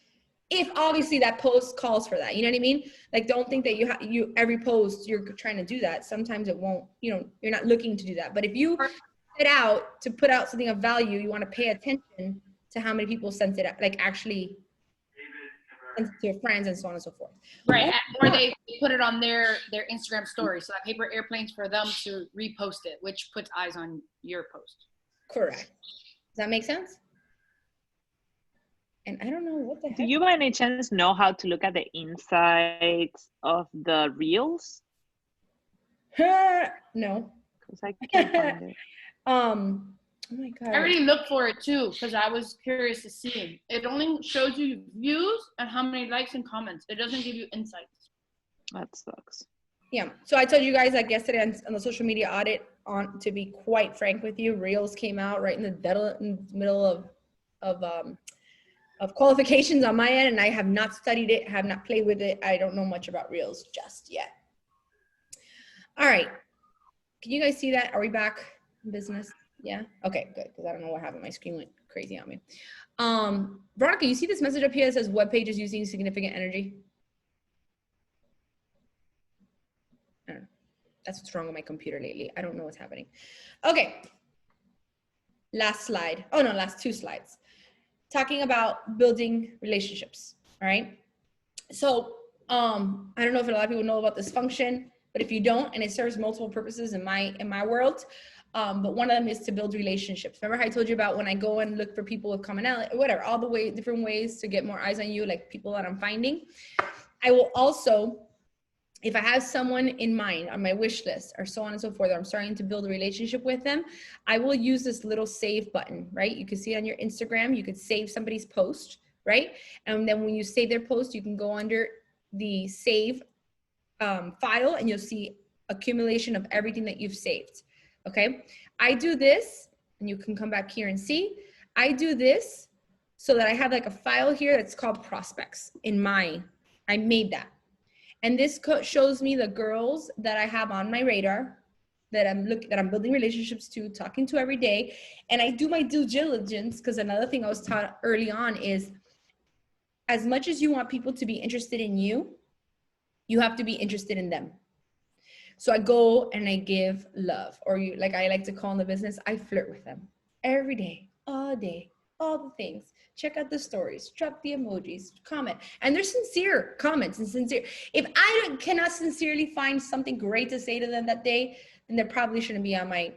If obviously that post calls for that, you know what I mean? Like, don't think that you every post you're trying to do that. Sometimes it won't, you're not looking to do that. But if you set out to put out something of value, you want to pay attention to how many people sent it, like actually sent it to your friends and so on and so forth. Right, or they put it on their Instagram story, so that paper airplanes for them to repost it, which puts eyes on your post. Correct. Does that make sense? And I don't know what the Do heck. you by any chance know how to look at the insides of the reels? No. Because I can't find it. Oh my I God. already looked for it too because I was curious to see. It only shows you views and how many likes and comments. It doesn't give you insights. That sucks. Yeah. So I told you guys like yesterday on the social media audit, on to be quite frank with you, Reels came out right in the middle of qualifications on my end, and I have not studied it, have not played with it. I don't know much about Reels just yet. All right. Can you guys see that? Are we back in business? Yeah. Okay, good. Because I don't know what happened. My screen went crazy on me. Veronica, you see this message up here that says web pages using significant energy? I don't know. That's what's wrong with my computer lately. I don't know what's happening. Okay. Last slide. Oh no, last two slides. Talking about building relationships. All right. So I don't know if a lot of people know about this function, but if you don't, and it serves multiple purposes in my world, but one of them is to build relationships. Remember how I told you about when I go and look for people with commonality, whatever, all the way, different ways to get more eyes on you, like people that I'm finding. I will also, if I have someone in mind on my wish list or so on and so forth, or I'm starting to build a relationship with them, I will use this little save button, right? You can see it on your Instagram. You could save somebody's post, right? And then when you save their post, you can go under the save file and you'll see accumulation of everything that you've saved, okay? I do this, and you can come back here and see, I do this so that I have like a file here that's called prospects I made that. And this shows me the girls that I have on my radar, that I'm building relationships to, talking to every day. And I do my due diligence, because another thing I was taught early on is, as much as you want people to be interested in you, you have to be interested in them. So I go and I give love, or like I like to call in the business, I flirt with them every day, all the things. Check out the stories, drop the emojis, comment. And they're sincere comments and sincere. If I cannot sincerely find something great to say to them that day, then they probably shouldn't be on my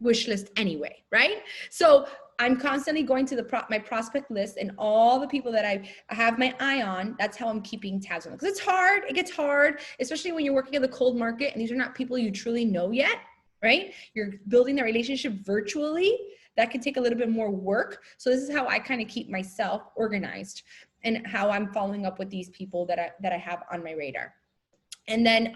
wish list anyway, right? So I'm constantly going to my prospect list and all the people that I have my eye on. That's how I'm keeping tabs on them. Because it's hard, it gets hard, especially when you're working in the cold market and these are not people you truly know yet, right? You're building the relationship virtually. That can take a little bit more work. So this is how I kind of keep myself organized and how I'm following up with these people that I have on my radar. And then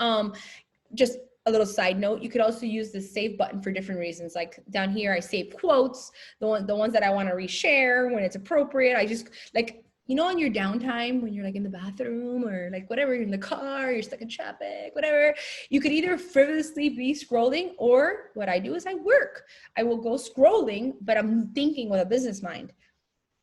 just a little side note, you could also use the save button for different reasons. Like down here, I save quotes, the ones that I want to reshare when it's appropriate. I just like, you know, on your downtime when you're like in the bathroom or like whatever, you're in the car, you're stuck in traffic, whatever, you could either frivolously be scrolling, or what I do is I work. I will go scrolling, but I'm thinking with a business mind,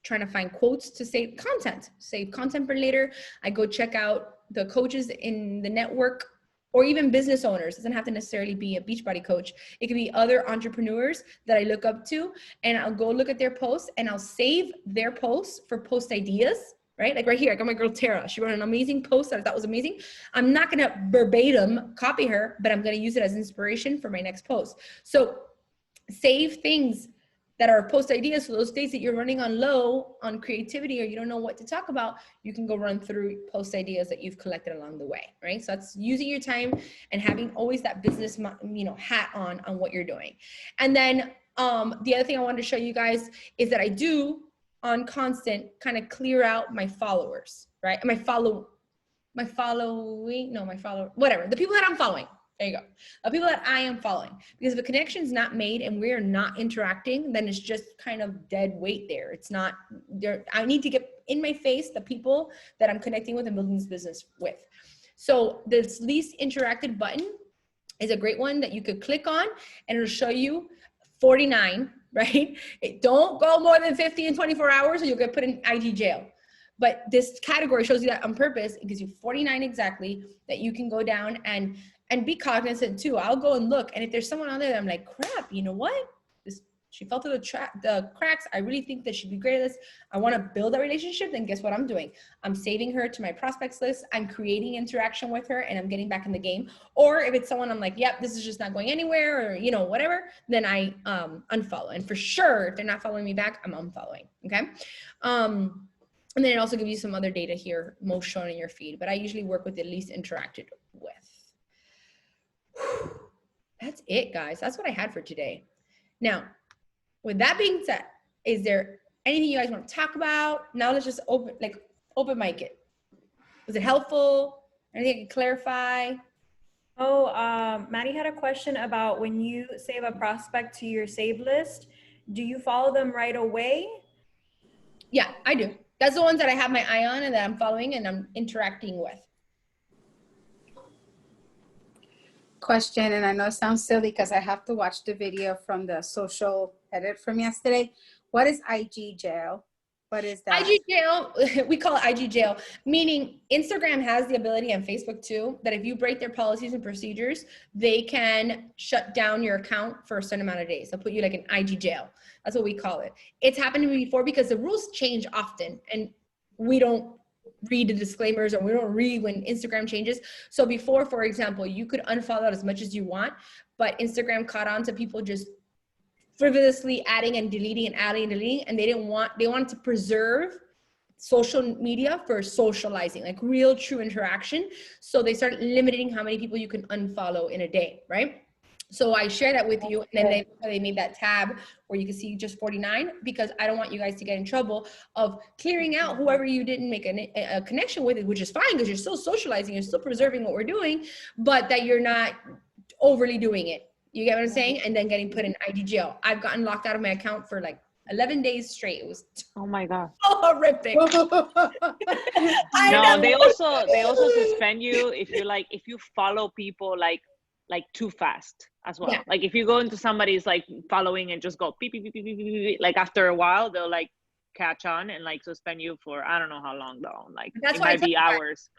trying to find quotes to save content for later. I go check out the coaches in the network, or even business owners. It doesn't have to necessarily be a Beachbody coach. It could be other entrepreneurs that I look up to, and I'll go look at their posts and I'll save their posts for post ideas, right? Like right here, I got my girl Tara. She wrote an amazing post that I thought was amazing. I'm not gonna verbatim copy her, but I'm gonna use it as inspiration for my next post. So save things that are post ideas. So those days that you're running on low on creativity or you don't know what to talk about, you can go run through post ideas that you've collected along the way, right? So that's using your time and having always that business, hat on what you're doing. And then the other thing I wanted to show you guys is that I do on constant kind of clear out my followers, right? The people that I'm following. There you go. The people that I am following. Because if a connection is not made and we're not interacting, then it's just kind of dead weight there. It's not there. I need to get in my face the people that I'm connecting with and building this business with. So this least interacted button is a great one that you could click on and it'll show you 49, right? Don't go more than 50 in 24 hours or you'll get put in IG jail. But this category shows you that on purpose. It gives you 49 exactly that you can go down and be cognizant too. I'll go and look. And if there's someone on there that I'm like, crap, you know what? She fell through the cracks. I really think that she'd be great at this. I want to build a relationship. Then guess what I'm doing? I'm saving her to my prospects list. I'm creating interaction with her and I'm getting back in the game. Or if it's someone I'm like, yep, this is just not going anywhere or, whatever, then I unfollow. And for sure, if they're not following me back, I'm unfollowing. Okay. And then it also gives you some other data here, most shown in your feed, but I usually work with the least interacted with. Whew. That's it, guys. That's what I had for today. Now, with that being said, is there anything you guys want to talk about? Now let's just open mic it. Was it helpful? Anything I can clarify? Oh, Maddie had a question about when you save a prospect to your save list, do you follow them right away? Yeah, I do. That's the ones that I have my eye on and that I'm following and I'm interacting with. Question, and I know it sounds silly because I have to watch the video from the social edit from yesterday. What is IG jail? What is that? IG jail, we call it IG jail, meaning Instagram has the ability, and Facebook too, that if you break their policies and procedures, they can shut down your account for a certain amount of days. They'll put you like in IG jail. That's what we call it. It's happened to me before because the rules change often and we don't read the disclaimers or we don't read when Instagram changes. So before, for example, you could unfollow out as much as you want, but Instagram caught on to people just frivolously adding and deleting and adding and deleting, and they wanted to preserve social media for socializing, like real true interaction. So they started limiting how many people you can unfollow in a day, right? So I share that with you, and then they made that tab where you can see just 49, because I don't want you guys to get in trouble of clearing out whoever you didn't make a connection with, which is fine because you're still socializing, you're still preserving what we're doing, but that you're not overly doing it. You get what I'm saying? And then getting put in IG jail. I've gotten locked out of my account for like 11 days straight. It was Oh my God. so horrific. No, they also suspend you if you follow people like too fast as well. Yeah. Like if you go into somebody's like following and just go beep, beep, beep, beep, beep, beep, beep, like after a while they'll like catch on and like suspend you for I don't know how long though. Like That's it why might be hours.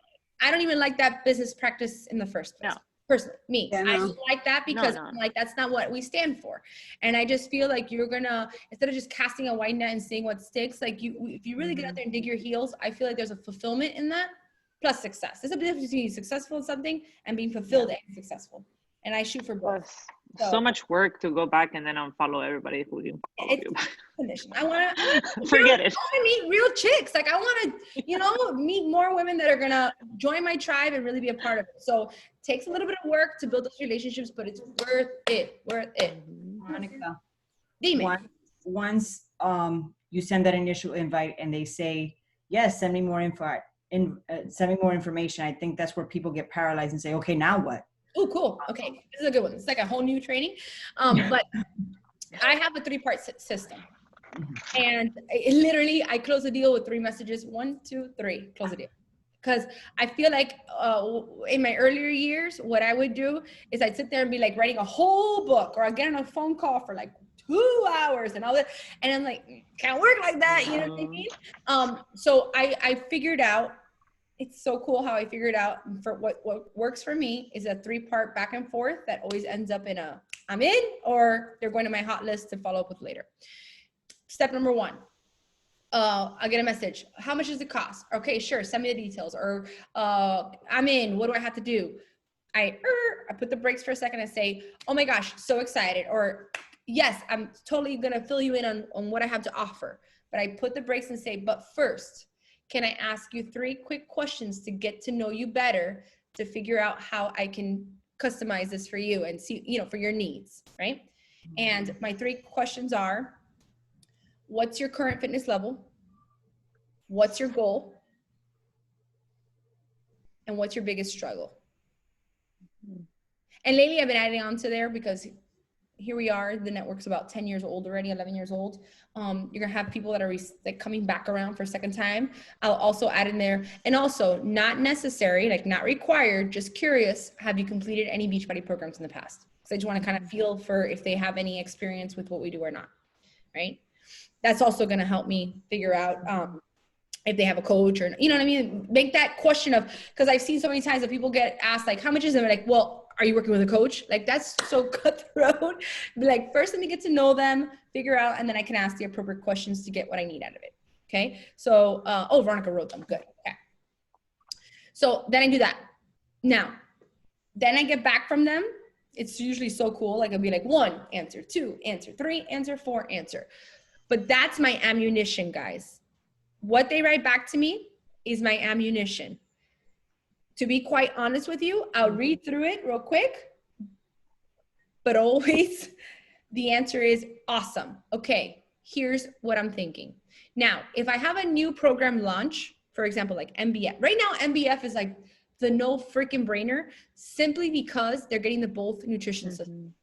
I don't even like that business practice in the first place. No. Personally, me. Yeah, no. I don't like that because No. I'm like, that's not what we stand for. And I just feel like you're gonna, instead of just casting a wide net and seeing what sticks, like if you really get out there and dig your heels, I feel like there's a fulfillment in that, plus success. There's a difference between being successful in something and being fulfilled and successful. And I shoot for both. So much work to go back and then unfollow everybody who didn't follow you. Condition. I want to Forget it. I want to meet real chicks. Like I want to, meet more women that are gonna join my tribe and really be a part of it. So it takes a little bit of work to build those relationships, but it's worth it. Worth it. Monica, Demon. once you send that initial invite and they say, yes, send me more info, send me more information. I think that's where people get paralyzed and say, okay, now what? Oh, cool. Okay, this is a good one. It's like a whole new training. But I have a 3-part system. And literally, I close the deal with 3 messages. 1, 2, 3, close the deal. Because I feel like in my earlier years, what I would do is I'd sit there and be like writing a whole book, or I'd get on a phone call for like 2 hours and all that. And I'm like, can't work like that. You know what I mean? So I figured out, it's so cool how I figured out for what works for me is a 3-part back and forth that always ends up in a I'm in, or they're going to my hot list to follow up with later. Step number 1, I get a message. How much does it cost? Okay, sure. Send me the details. Or I'm in. What do I have to do? I put the brakes for a second and say, oh my gosh, so excited. Or yes, I'm totally going to fill you in on what I have to offer. But I put the brakes and say, but first, can I ask you 3 quick questions to get to know you better, to figure out how I can customize this for you and see, for your needs, right? And my 3 questions are, what's your current fitness level? What's your goal? And what's your biggest struggle? And lately I've been adding on to there because here we are, the network's about 10 years old already, 11 years old. You're gonna have people that are like coming back around for a second time. I'll also add in there, and also not necessary, like not required, just curious, have you completed any Beachbody programs in the past? So I just wanna kind of feel for if they have any experience with what we do or not, right? That's also gonna help me figure out if they have a coach or, you know what I mean? Make that question of, because I've seen so many times that people get asked like, how much is it? Like, well, are you working with a coach? Like, that's so cutthroat. Be like, first let me get to know them, figure out, and then I can ask the appropriate questions to get what I need out of it. Okay. So, Veronica wrote them. Good. Okay. So then I do that. Now, then I get back from them. It's usually so cool. Like, I'll be like 1, answer, 2, answer, 3, answer, 4, answer. But that's my ammunition, guys. what they write back to me is my ammunition. To be quite honest with you, I'll read through it real quick, but always the answer is awesome. Okay, here's what I'm thinking. Now, if I have a new program launch, for example, like MBF, right now MBF is like the no freaking brainer, simply because they're getting the both nutrition system.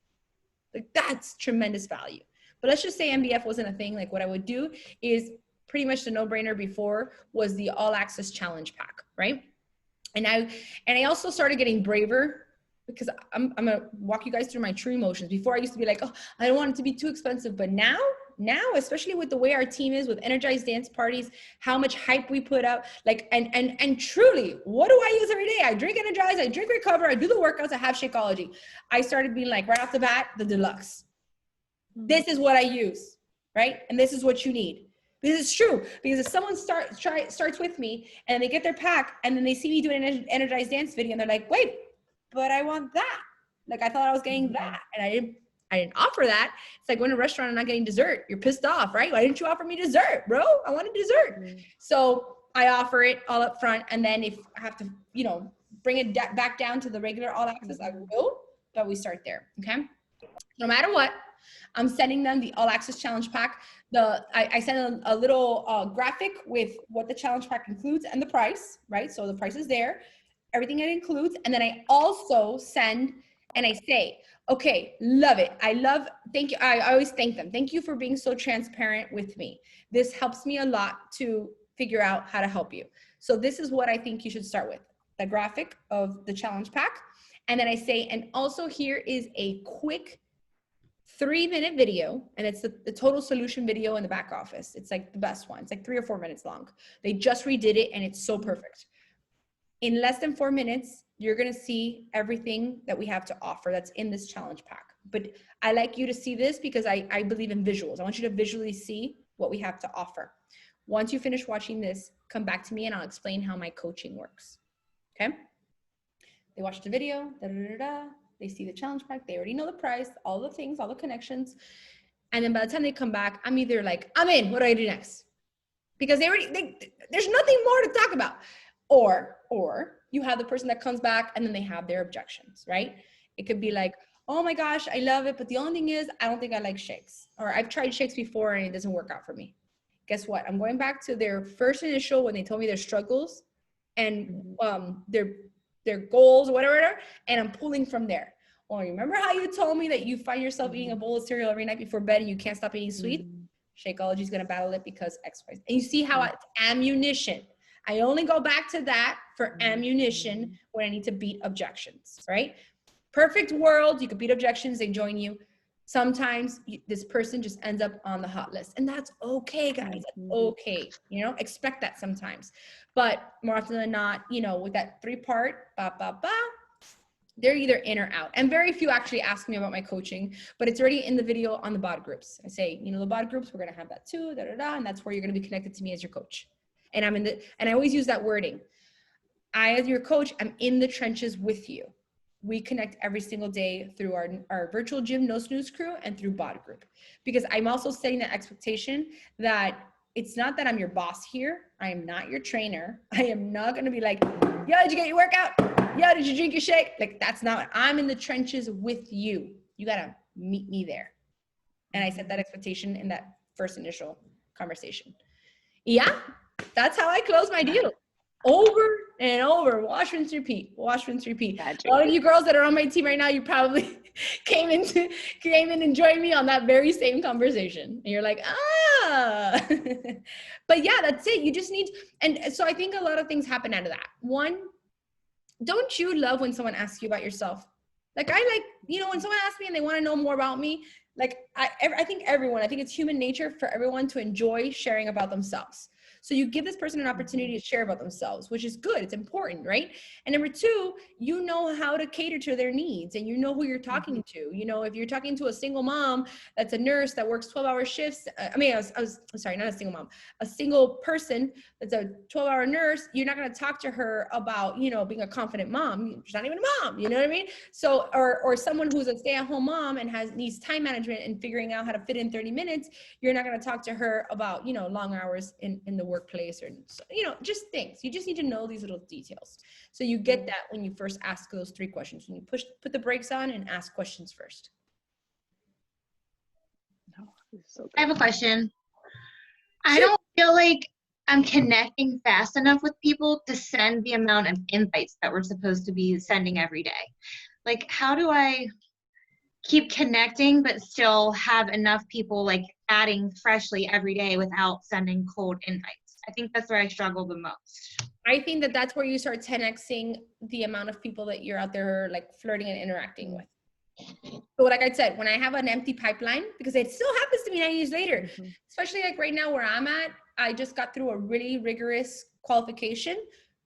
Like that's tremendous value. But let's just say MBF wasn't a thing. Like what I would do is pretty much the no-brainer before was the all access challenge pack, right? And I also started getting braver, because I'm gonna walk you guys through my true emotions. Before I used to be like, oh, I don't want it to be too expensive. But now, especially with the way our team is, with energized dance parties, how much hype we put out, like, and truly, what do I use every day? I drink Energize, I drink Recover, I do the workouts, I have Shakeology. I started being like, right off the bat, the deluxe. This is what I use, right? And this is what you need. This is true, because if someone starts with me and they get their pack and then they see me doing an energized dance video and they're like, wait, but I want that. Like I thought I was getting that, and I didn't offer that. It's like going to a restaurant and not getting dessert. You're pissed off, right? Why didn't you offer me dessert, bro? I wanted dessert. So I offer it all up front, and then if I have to, bring it back down to the regular all access, I will. But we start there, okay? No matter what, I'm sending them the all access challenge pack. I send a little graphic with what the challenge pack includes and the price, right? So the price is there, everything it includes. And then I also send and I say, okay, love it. Thank you. I always thank them. Thank you for being so transparent with me. This helps me a lot to figure out how to help you. So this is what I think you should start with, the graphic of the challenge pack. And then I say, and also here is a quick 3-minute video, and it's the total solution video in the back office. It's like the best one. It's like 3 or 4 minutes long. They just redid it and it's so perfect. In less than 4 minutes, you're gonna see everything that we have to offer that's in this challenge pack. But I like you to see this because I believe in visuals. I want you to visually see what we have to offer. Once you finish watching this, come back to me and I'll explain how my coaching works, okay? They watch the video, they see the challenge pack, they already know the price, all the things, all the connections. And then by the time they come back, I'm either like, I'm in, what do I do next? Because there's nothing more to talk about. Or you have the person that comes back and then they have their objections, right? It could be like, oh my gosh, I love it, but the only thing is, I don't think I like shakes. Or I've tried shakes before and it doesn't work out for me. Guess what? I'm going back to their first initial when they told me their struggles and their goals, whatever, and I'm pulling from there. Well, remember how you told me that you find yourself eating a bowl of cereal every night before bed and you can't stop eating sweet? Shakeology is going to battle it because X, Y. And you see how it's ammunition. I only go back to that for ammunition when I need to beat objections, right? Perfect world, you could beat objections, they join you. Sometimes this person just ends up on the hot list, and that's okay, guys. That's okay, expect that sometimes. But more often than not, with that 3-part, they're either in or out. And very few actually ask me about my coaching, but it's already in the video on the bod groups. I say, the bod groups, we're gonna have that too, and that's where you're gonna be connected to me as your coach. And and I always use that wording. I, as your coach, I'm in the trenches with you. We connect every single day through our virtual gym, No Snooze crew, and through bod group. Because I'm also setting the expectation that it's not that I'm your boss here. I am not your trainer. I am not going to be like, yo, did you get your workout? Yo, did you drink your shake? Like, that's not, I'm in the trenches with you. You got to meet me there. And I set that expectation in that first initial conversation. Yeah, that's how I close my deal. Over and over, wash, rinse, repeat, wash, rinse, repeat. Magic. A lot of you girls that are on my team right now, you probably came in and joined me on that very same conversation. And you're like, ah. But yeah, that's it. You just need, and so I think a lot of things happen out of that. One, don't you love when someone asks you about yourself? Like when someone asks me and they want to know more about me, like I think it's human nature for everyone to enjoy sharing about themselves. So you give this person an opportunity to share about themselves, which is good. It's important, right? And number two, you know how to cater to their needs and you know who you're talking to. If you're talking to a single mom that's a nurse that works 12-hour shifts, sorry, not a single mom, a single person that's a 12-hour nurse, you're not going to talk to her about, being a confident mom. She's not even a mom, you know what I mean? So, or someone who's a stay-at-home mom and needs time management and figuring out how to fit in 30 minutes, you're not going to talk to her about, long hours in the work workplace, or, you know, just things. You just need to know these little details. So you get that when you first ask those 3 questions, when you put the brakes on and ask questions first. I have a question. I don't feel like I'm connecting fast enough with people to send the amount of invites that we're supposed to be sending every day. Like, how do I keep connecting but still have enough people like adding freshly every day without sending cold invites? I think that's where I struggle the most. I think that that's where you start 10xing the amount of people that you're out there like flirting and interacting with. So like I said, when I have an empty pipeline, because it still happens to me 9 years later, especially like right now where I'm at, I just got through a really rigorous qualification.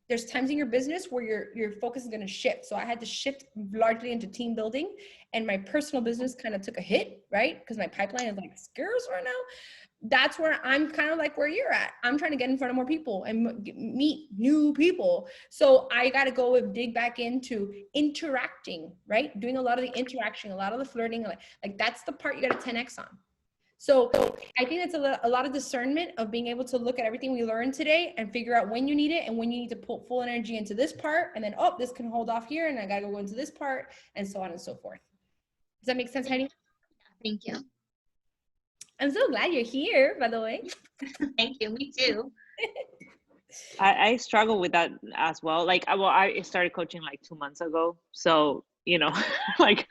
There's times in your business where your focus is going to shift. So I had to shift largely into team building, and my personal business kind of took a hit, right? Because my pipeline is like scarce right now. That's where I'm kind of like where you're at. I'm trying to get in front of more people and meet new people. So I got to go and dig back into interacting, right? Doing a lot of the interaction, a lot of the flirting, like that's the part you got to 10x on. So I think it's a lot of discernment of being able to look at everything we learned today and figure out when you need it and when you need to put full energy into this part, and then, oh, this can hold off here and I got to go into this part, and so on and so forth. Does that make sense, Heidi? Thank you. I'm so glad you're here, by the way. Thank you. Me too. I struggle with that as well. Like, I started coaching like 2 months ago. So, you know, like,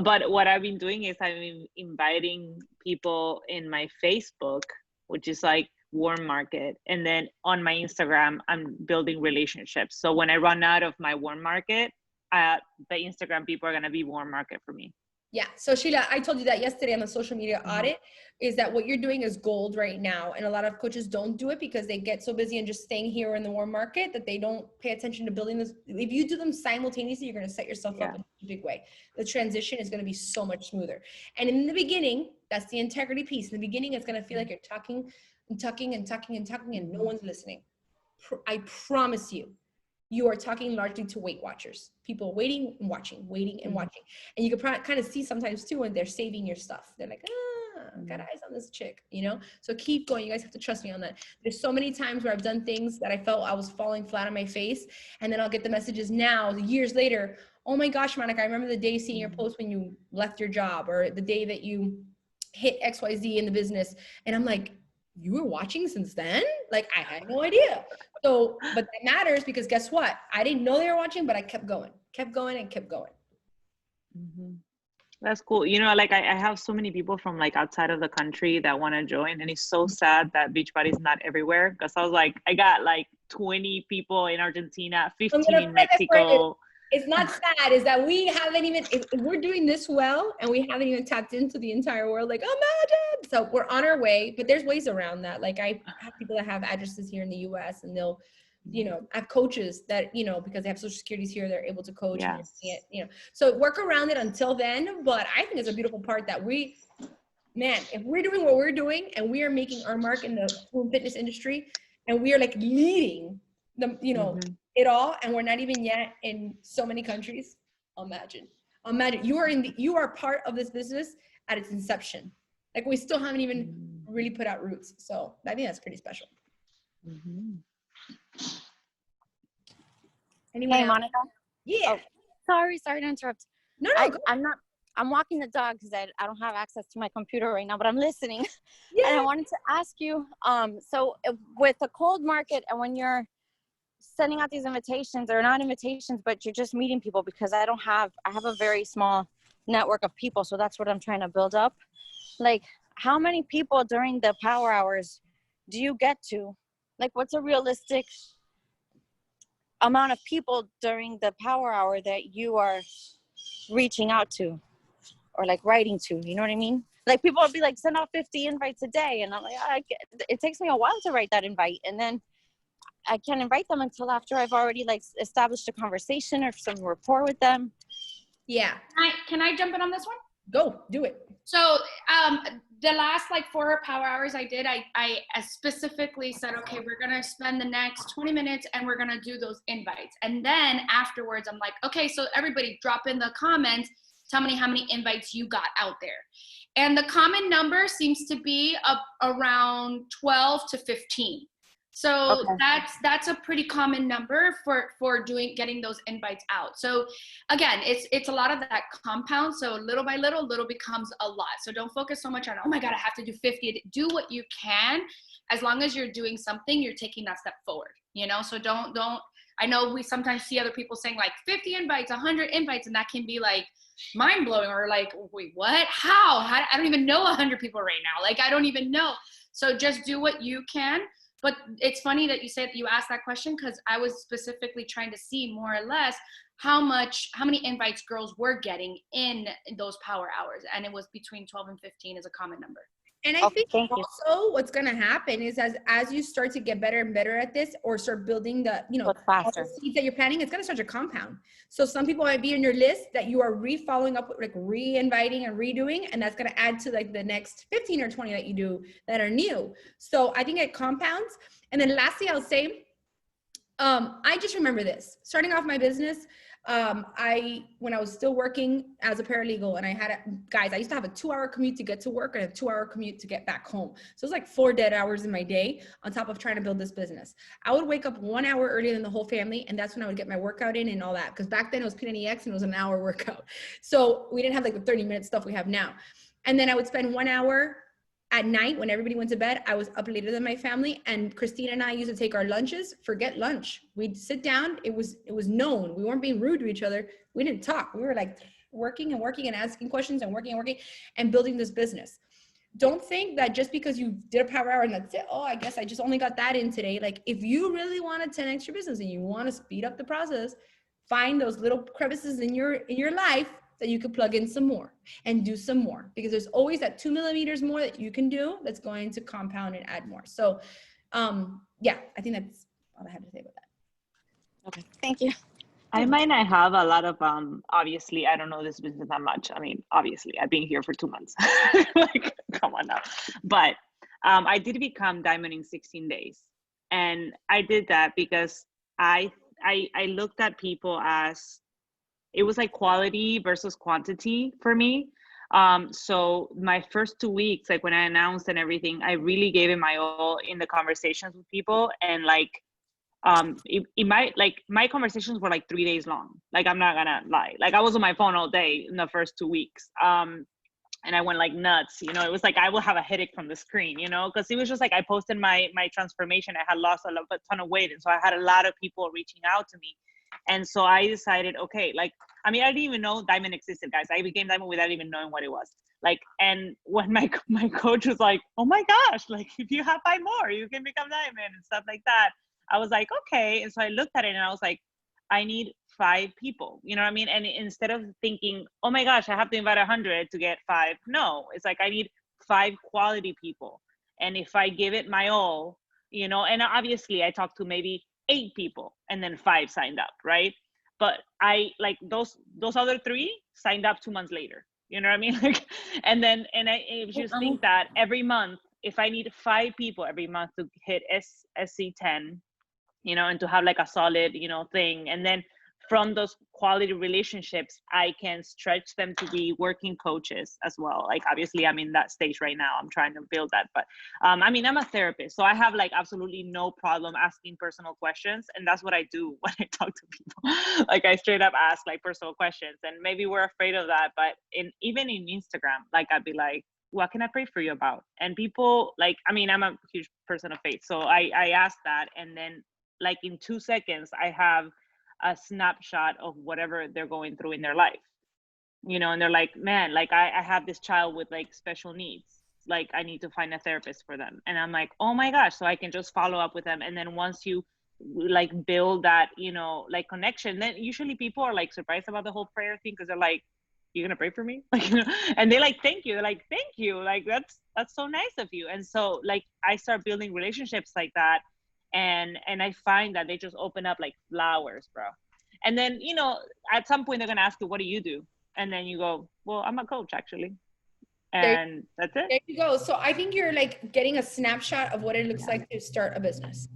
but what I've been doing is I'm inviting people in my Facebook, which is like warm market. And then on my Instagram, I'm building relationships. So when I run out of my warm market, the Instagram people are going to be warm market for me. Yeah. So Sheila, I told you that yesterday on the social media audit, is that what you're doing is gold right now. And a lot of coaches don't do it because they get so busy and just staying here in the warm market that they don't pay attention to building this. If you do them simultaneously, you're going to set yourself up in a big way. The transition is going to be so much smoother. And in the beginning, that's the integrity piece. In the beginning, it's going to feel like you're talking and talking and talking and talking and no one's listening. I promise you. You are talking largely to Weight Watchers, people waiting and watching, And you can kind of see sometimes too when they're saving your stuff. They're like, got eyes on this chick, you know? So keep going. You guys have to trust me on that. There's so many times where I've done things that I felt I was falling flat on my face. And then I'll get the messages now, years later. Oh my gosh, Monica, I remember the day seeing your post when you left your job, or the day that you hit XYZ in the business. And I'm like, you were watching since then? Like, I had no idea. So, but that matters because guess what? I didn't know they were watching, but I kept going. That's cool. You know, like I have so many people from like outside of the country that want to join, and it's so sad that Beachbody is not everywhere. Because I was like, I got like 20 people in Argentina, 15 in Mexico. It's not sad, is that we haven't even, if we're doing this well and we haven't even tapped into the entire world, like imagine. So we're on our way, but there's ways around that. Like I have people that have addresses here in the US, and they'll, you know, have coaches that, you know, because they have social securities here, they're able to coach. Yes. And, you know, so work around it until then. But I think it's a beautiful part that if we're doing what we're doing and we are making our mark in the fitness industry, and we are like leading the, you know, it all, and we're not even yet in so many countries. Imagine you are part of this business at its inception. Like we still haven't even really put out roots. So I think that's pretty special. Anyone Hey, else? Monica. Yeah. Oh, sorry to interrupt. No, I'm walking the dog because I don't have access to my computer right now, but I'm listening. Yeah. And I wanted to ask you, so with the cold market, and when you're sending out these invitations, or not invitations, but you're just meeting people, because I have a very small network of people. So that's what I'm trying to build up. Like, how many people during the power hours do you get to? Like, what's a realistic amount of people during the power hour that you are reaching out to, or like writing to, you know what I mean? Like people will be like, send out 50 invites a day. And I'm like, it takes me a while to write that invite. And then I can't invite them until after I've already like established a conversation or some rapport with them. Yeah. Can I jump in on this one? Go, do it. So the last like 4 power hours I did, I specifically said, okay, we're going to spend the next 20 minutes and we're going to do those invites. And then afterwards, I'm like, okay, so everybody drop in the comments. Tell me how many invites you got out there. And the common number seems to be around 12 to 15. So Okay. that's a pretty common number for getting those invites out. So again, it's a lot of that compound. So little by little becomes a lot. So don't focus so much on, oh my God, I have to do 50. Do what you can. As long as you're doing something, you're taking that step forward, you know? So don't, I know we sometimes see other people saying like 50 invites, 100 invites, and that can be like mind blowing, or like, wait, what? How? I don't even know 100 people right now. Like, I don't even know. So just do what you can. But it's funny that you asked that question, because I was specifically trying to see more or less how many invites girls were getting in those power hours. And it was between 12 and 15 is a common number. And I think thank you. also what's going to happen is as you start to get better and better at this, or start building the, you know, Go faster. all the seeds that you're planting, it's going to start to compound. So some people might be in your list that you are following up with, like re-inviting and redoing, and that's going to add to like the next 15 or 20 that you do that are new. So I think it compounds. And then lastly, I'll say, I just remember this, starting off my business. When I was still working as a paralegal, and I used to have a 2-hour commute to get to work and a 2-hour commute to get back home. So it was like 4 dead hours in my day on top of trying to build this business. I would wake up 1 hour earlier than the whole family, and that's when I would get my workout in and all that. Because back then it was P90X and it was an hour workout. So we didn't have like the 30-minute stuff we have now. And then I would spend 1 hour at night when everybody went to bed. I was up later than my family, and Christina and I used to take our lunches. Forget lunch. We'd sit down. It was known. We weren't being rude to each other. We didn't talk. We were like working and asking questions and working and building this business. Don't think that just because you did a power hour and that's it, oh, I guess I just only got that in today. Like, if you really want to 10x your business and you want to speed up the process, find those little crevices in your life that you could plug in some more and do some more, because there's always that 2 millimeters more that you can do that's going to compound and add more. So yeah, I think that's all I had to say about that. Okay, thank you. I might not have a lot of, obviously, I don't know this business that much. I mean, obviously, I've been here for 2 months. Like, come on now. But I did become Diamond in 16 days. And I did that because I looked at people as, it was like quality versus quantity for me. So my first 2 weeks, like when I announced and everything, I really gave it my all in the conversations with people. And like, it might, like, my conversations were like 3 days long. Like, I'm not gonna lie. Like, I was on my phone all day in the first 2 weeks. And I went like nuts, you know. It was like I will have a headache from the screen, you know, because it was just like I posted my transformation. I had lost a ton of weight, and so I had a lot of people reaching out to me. And so I decided, okay, like, I mean, I didn't even know Diamond existed, guys. I became Diamond without even knowing what it was. Like, and when my coach was like, oh my gosh, like, if you have 5 more, you can become Diamond and stuff like that. I was like, okay. And so I looked at it and I was like, I need 5 people, you know what I mean? And instead of thinking, oh my gosh, I have to invite 100 to get 5. No, it's like, I need 5 quality people. And if I give it my all, you know, and obviously I talked to maybe 8 people and then 5 signed up, right? But I, like, those other 3 signed up 2 months later, you know what I mean? Like, and I just think that every month, if I need 5 people every month to hit SC10, you know, and to have like a solid, you know, thing. And then from those quality relationships, I can stretch them to be working coaches as well. Like, obviously I'm in that stage right now. I'm trying to build that, but I mean, I'm a therapist, so I have like absolutely no problem asking personal questions. And that's what I do when I talk to people. Like, I straight up ask like personal questions, and maybe we're afraid of that. But even in Instagram, like, I'd be like, what can I pray for you about? And people, like, I mean, I'm a huge person of faith. So I ask that, and then like in 2 seconds, I have a snapshot of whatever they're going through in their life, you know, and they're like, man, like, I have this child with like special needs. Like, I need to find a therapist for them. And I'm like, oh my gosh. So I can just follow up with them. And then once you like build that, you know, like connection, then usually people are like surprised about the whole prayer thing. Cause they're like, you're going to pray for me? Like, you know, and they like, thank you. They're like, thank you. Like, that's so nice of you. And so like, I start building relationships like that. And I find that they just open up like flowers, bro. And then, you know, at some point they're going to ask you, what do you do? And then you go, well, I'm a coach actually. And that's it. There you go. So I think you're like getting a snapshot of what it looks like to start a business,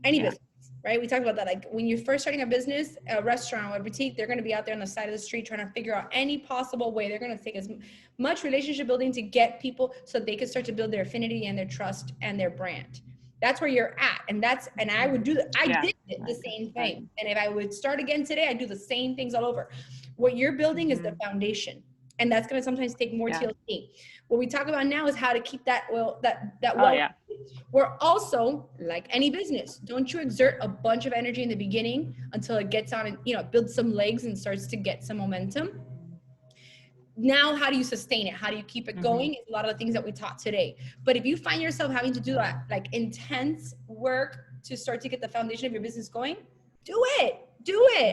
any business, right? We talked about that. Like, when you're first starting a business, a restaurant or a boutique, they're going to be out there on the side of the street trying to figure out any possible way. They're going to take as much relationship building to get people so they can start to build their affinity and their trust and their brand. That's where you're at. And I would do that. I Yeah. did the same thing. And if I would start again today, I'd do the same things all over. What you're building is the foundation. And that's going to sometimes take more TLC. What we talk about now is how to keep that We're also, like any business, don't you exert a bunch of energy in the beginning until it gets on and, you know, builds some legs and starts to get some momentum. Now, how do you sustain it? How do you keep it going? Is a lot of the things that we taught today. But if you find yourself having to do that, like intense work to start to get the foundation of your business going, do it.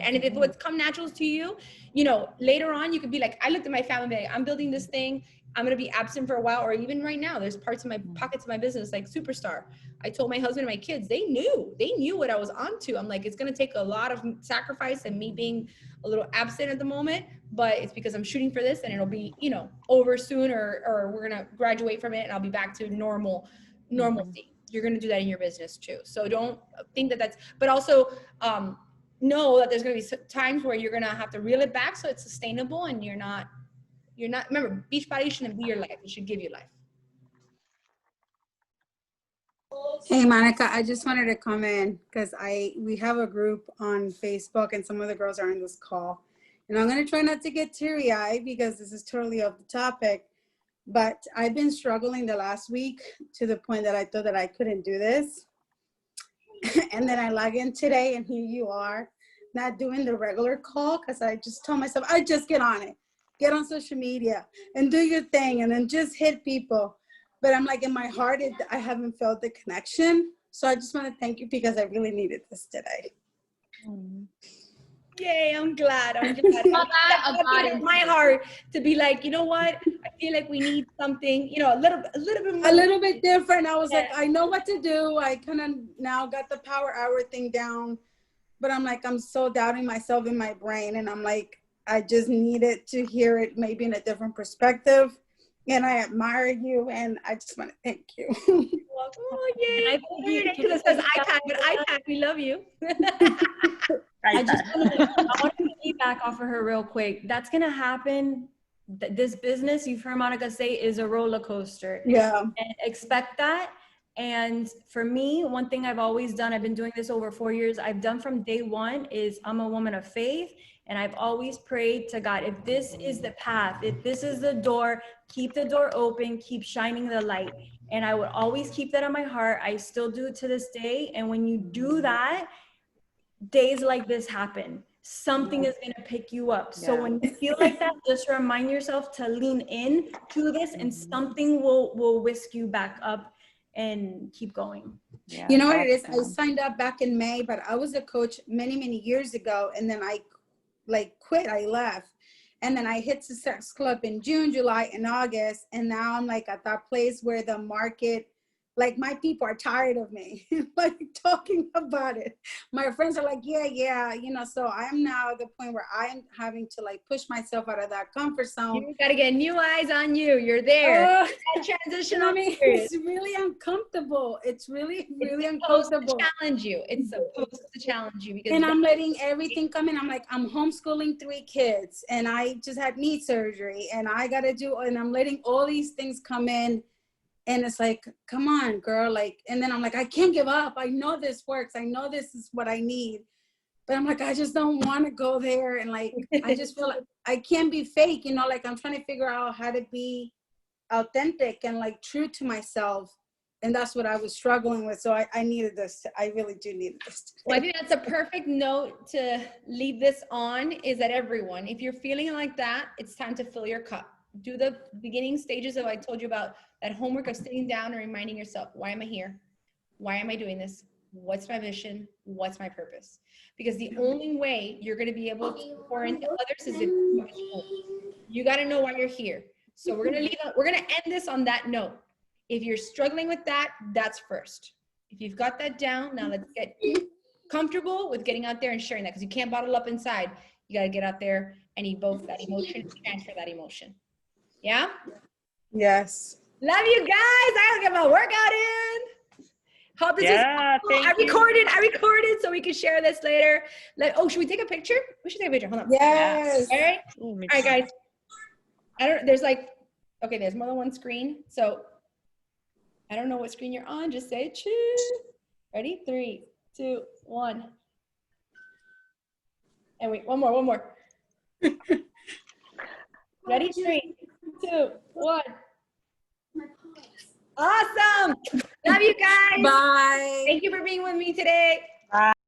And if it would come natural to you, you know, later on, you could be like, I looked at my family, like, I'm building this thing. I'm going to be absent for a while, or even right now, there's parts of my pockets of my business, like Superstar. I told my husband and my kids, they knew what I was onto. I'm like, it's going to take a lot of sacrifice and me being a little absent at the moment, but it's because I'm shooting for this and it'll be, you know, over soon, or we're going to graduate from it and I'll be back to normalcy. You're going to do that in your business too. So don't think that that's, but also, know that there's going to be times where you're going to have to reel it back so it's sustainable and you're not, remember, Beachbody shouldn't be your life. It should give you life. Hey, Monica, I just wanted to come in because we have a group on Facebook and some of the girls are in this call. And I'm going to try not to get teary-eyed because this is totally off the topic. But I've been struggling the last week to the point that I thought that I couldn't do this. And then I log in today and here you are, not doing the regular call because I just told myself, I just get on it. Get on social media and do your thing and then just hit people. But I'm like, in my heart, I haven't felt the connection. So I just want to thank you because I really needed this today. Yay, I'm glad. In my heart to be like, you know what? I feel like we need something, you know, a little bit more. A little bit different. I was like, I know what to do. I kind of now got the power hour thing down. But I'm like, I'm so doubting myself in my brain. And I'm like, I just needed to hear it maybe in a different perspective. And I admire you. And I just want to thank you. Oh, yay. Because it says iPad, but iPad, we love you. I want to piggyback off of her real quick. That's going to happen. This business, you've heard Monica say, is a roller coaster. Yeah. And expect that. And for me, one thing I've always done, I've been doing this over 4 years, I've done from day one is I'm a woman of faith. And I've always prayed to God, if this is the path, if this is the door, keep the door open, keep shining the light. And I would always keep that on my heart. I still do it to this day. And when you do that, days like this happen. Something is going to pick you up. So when you feel like that, just remind yourself to lean in to this and something will whisk you back up and keep going. Yeah, you know what it is? I signed up back in May, but I was a coach many, many years ago. And then I quit, I left. And then I hit Success Club in June, July, and August. And now I'm like at that place where the market, like my people are tired of me, like talking about it. My friends are like, yeah, you know, so I'm now at the point where I'm having to like push myself out of that comfort zone. You got to get new eyes on you. You're there. That transitional period. It's really uncomfortable. It's really, really uncomfortable. To challenge you. It's supposed to challenge you. Because and I'm letting everything come in. I'm like, I'm homeschooling 3 kids and I just had knee surgery and I got to do, and I'm letting all these things come in. And it's like, come on, girl. Like, and then I'm like, I can't give up. I know this works. I know this is what I need. But I'm like, I just don't want to go there. And like, I just feel like I can't be fake, you know, like I'm trying to figure out how to be authentic and like true to myself. And that's what I was struggling with. So I needed this. I really do need this today. Well, I think that's a perfect note to leave this on, is that everyone, if you're feeling like that, it's time to fill your cup. Do the beginning stages of, I told you about, that homework of sitting down and reminding yourself, why am I here? Why am I doing this? What's my mission? What's my purpose? Because the only way you're going to be able to pour into others is if you got to know why you're here. So we're going to end this on that note. If you're struggling with that, that's first. If you've got that down, now let's get comfortable with getting out there and sharing that, because you can't bottle up inside. You got to get out there and evoke that emotion, transfer that emotion. Yeah? Yes. Love you guys. I gotta get my workout in. Hope this is cool. I recorded so we can share this later. Should we take a picture? We should take a picture. Hold on. Yes. All right. All right, guys. There's more than one screen. So I don't know what screen you're on. Just say cheese. Ready? 3, 2, 1. And wait, one more. Ready? 3, 2, 1. Awesome. Love you guys. Bye. Thank you for being with me today.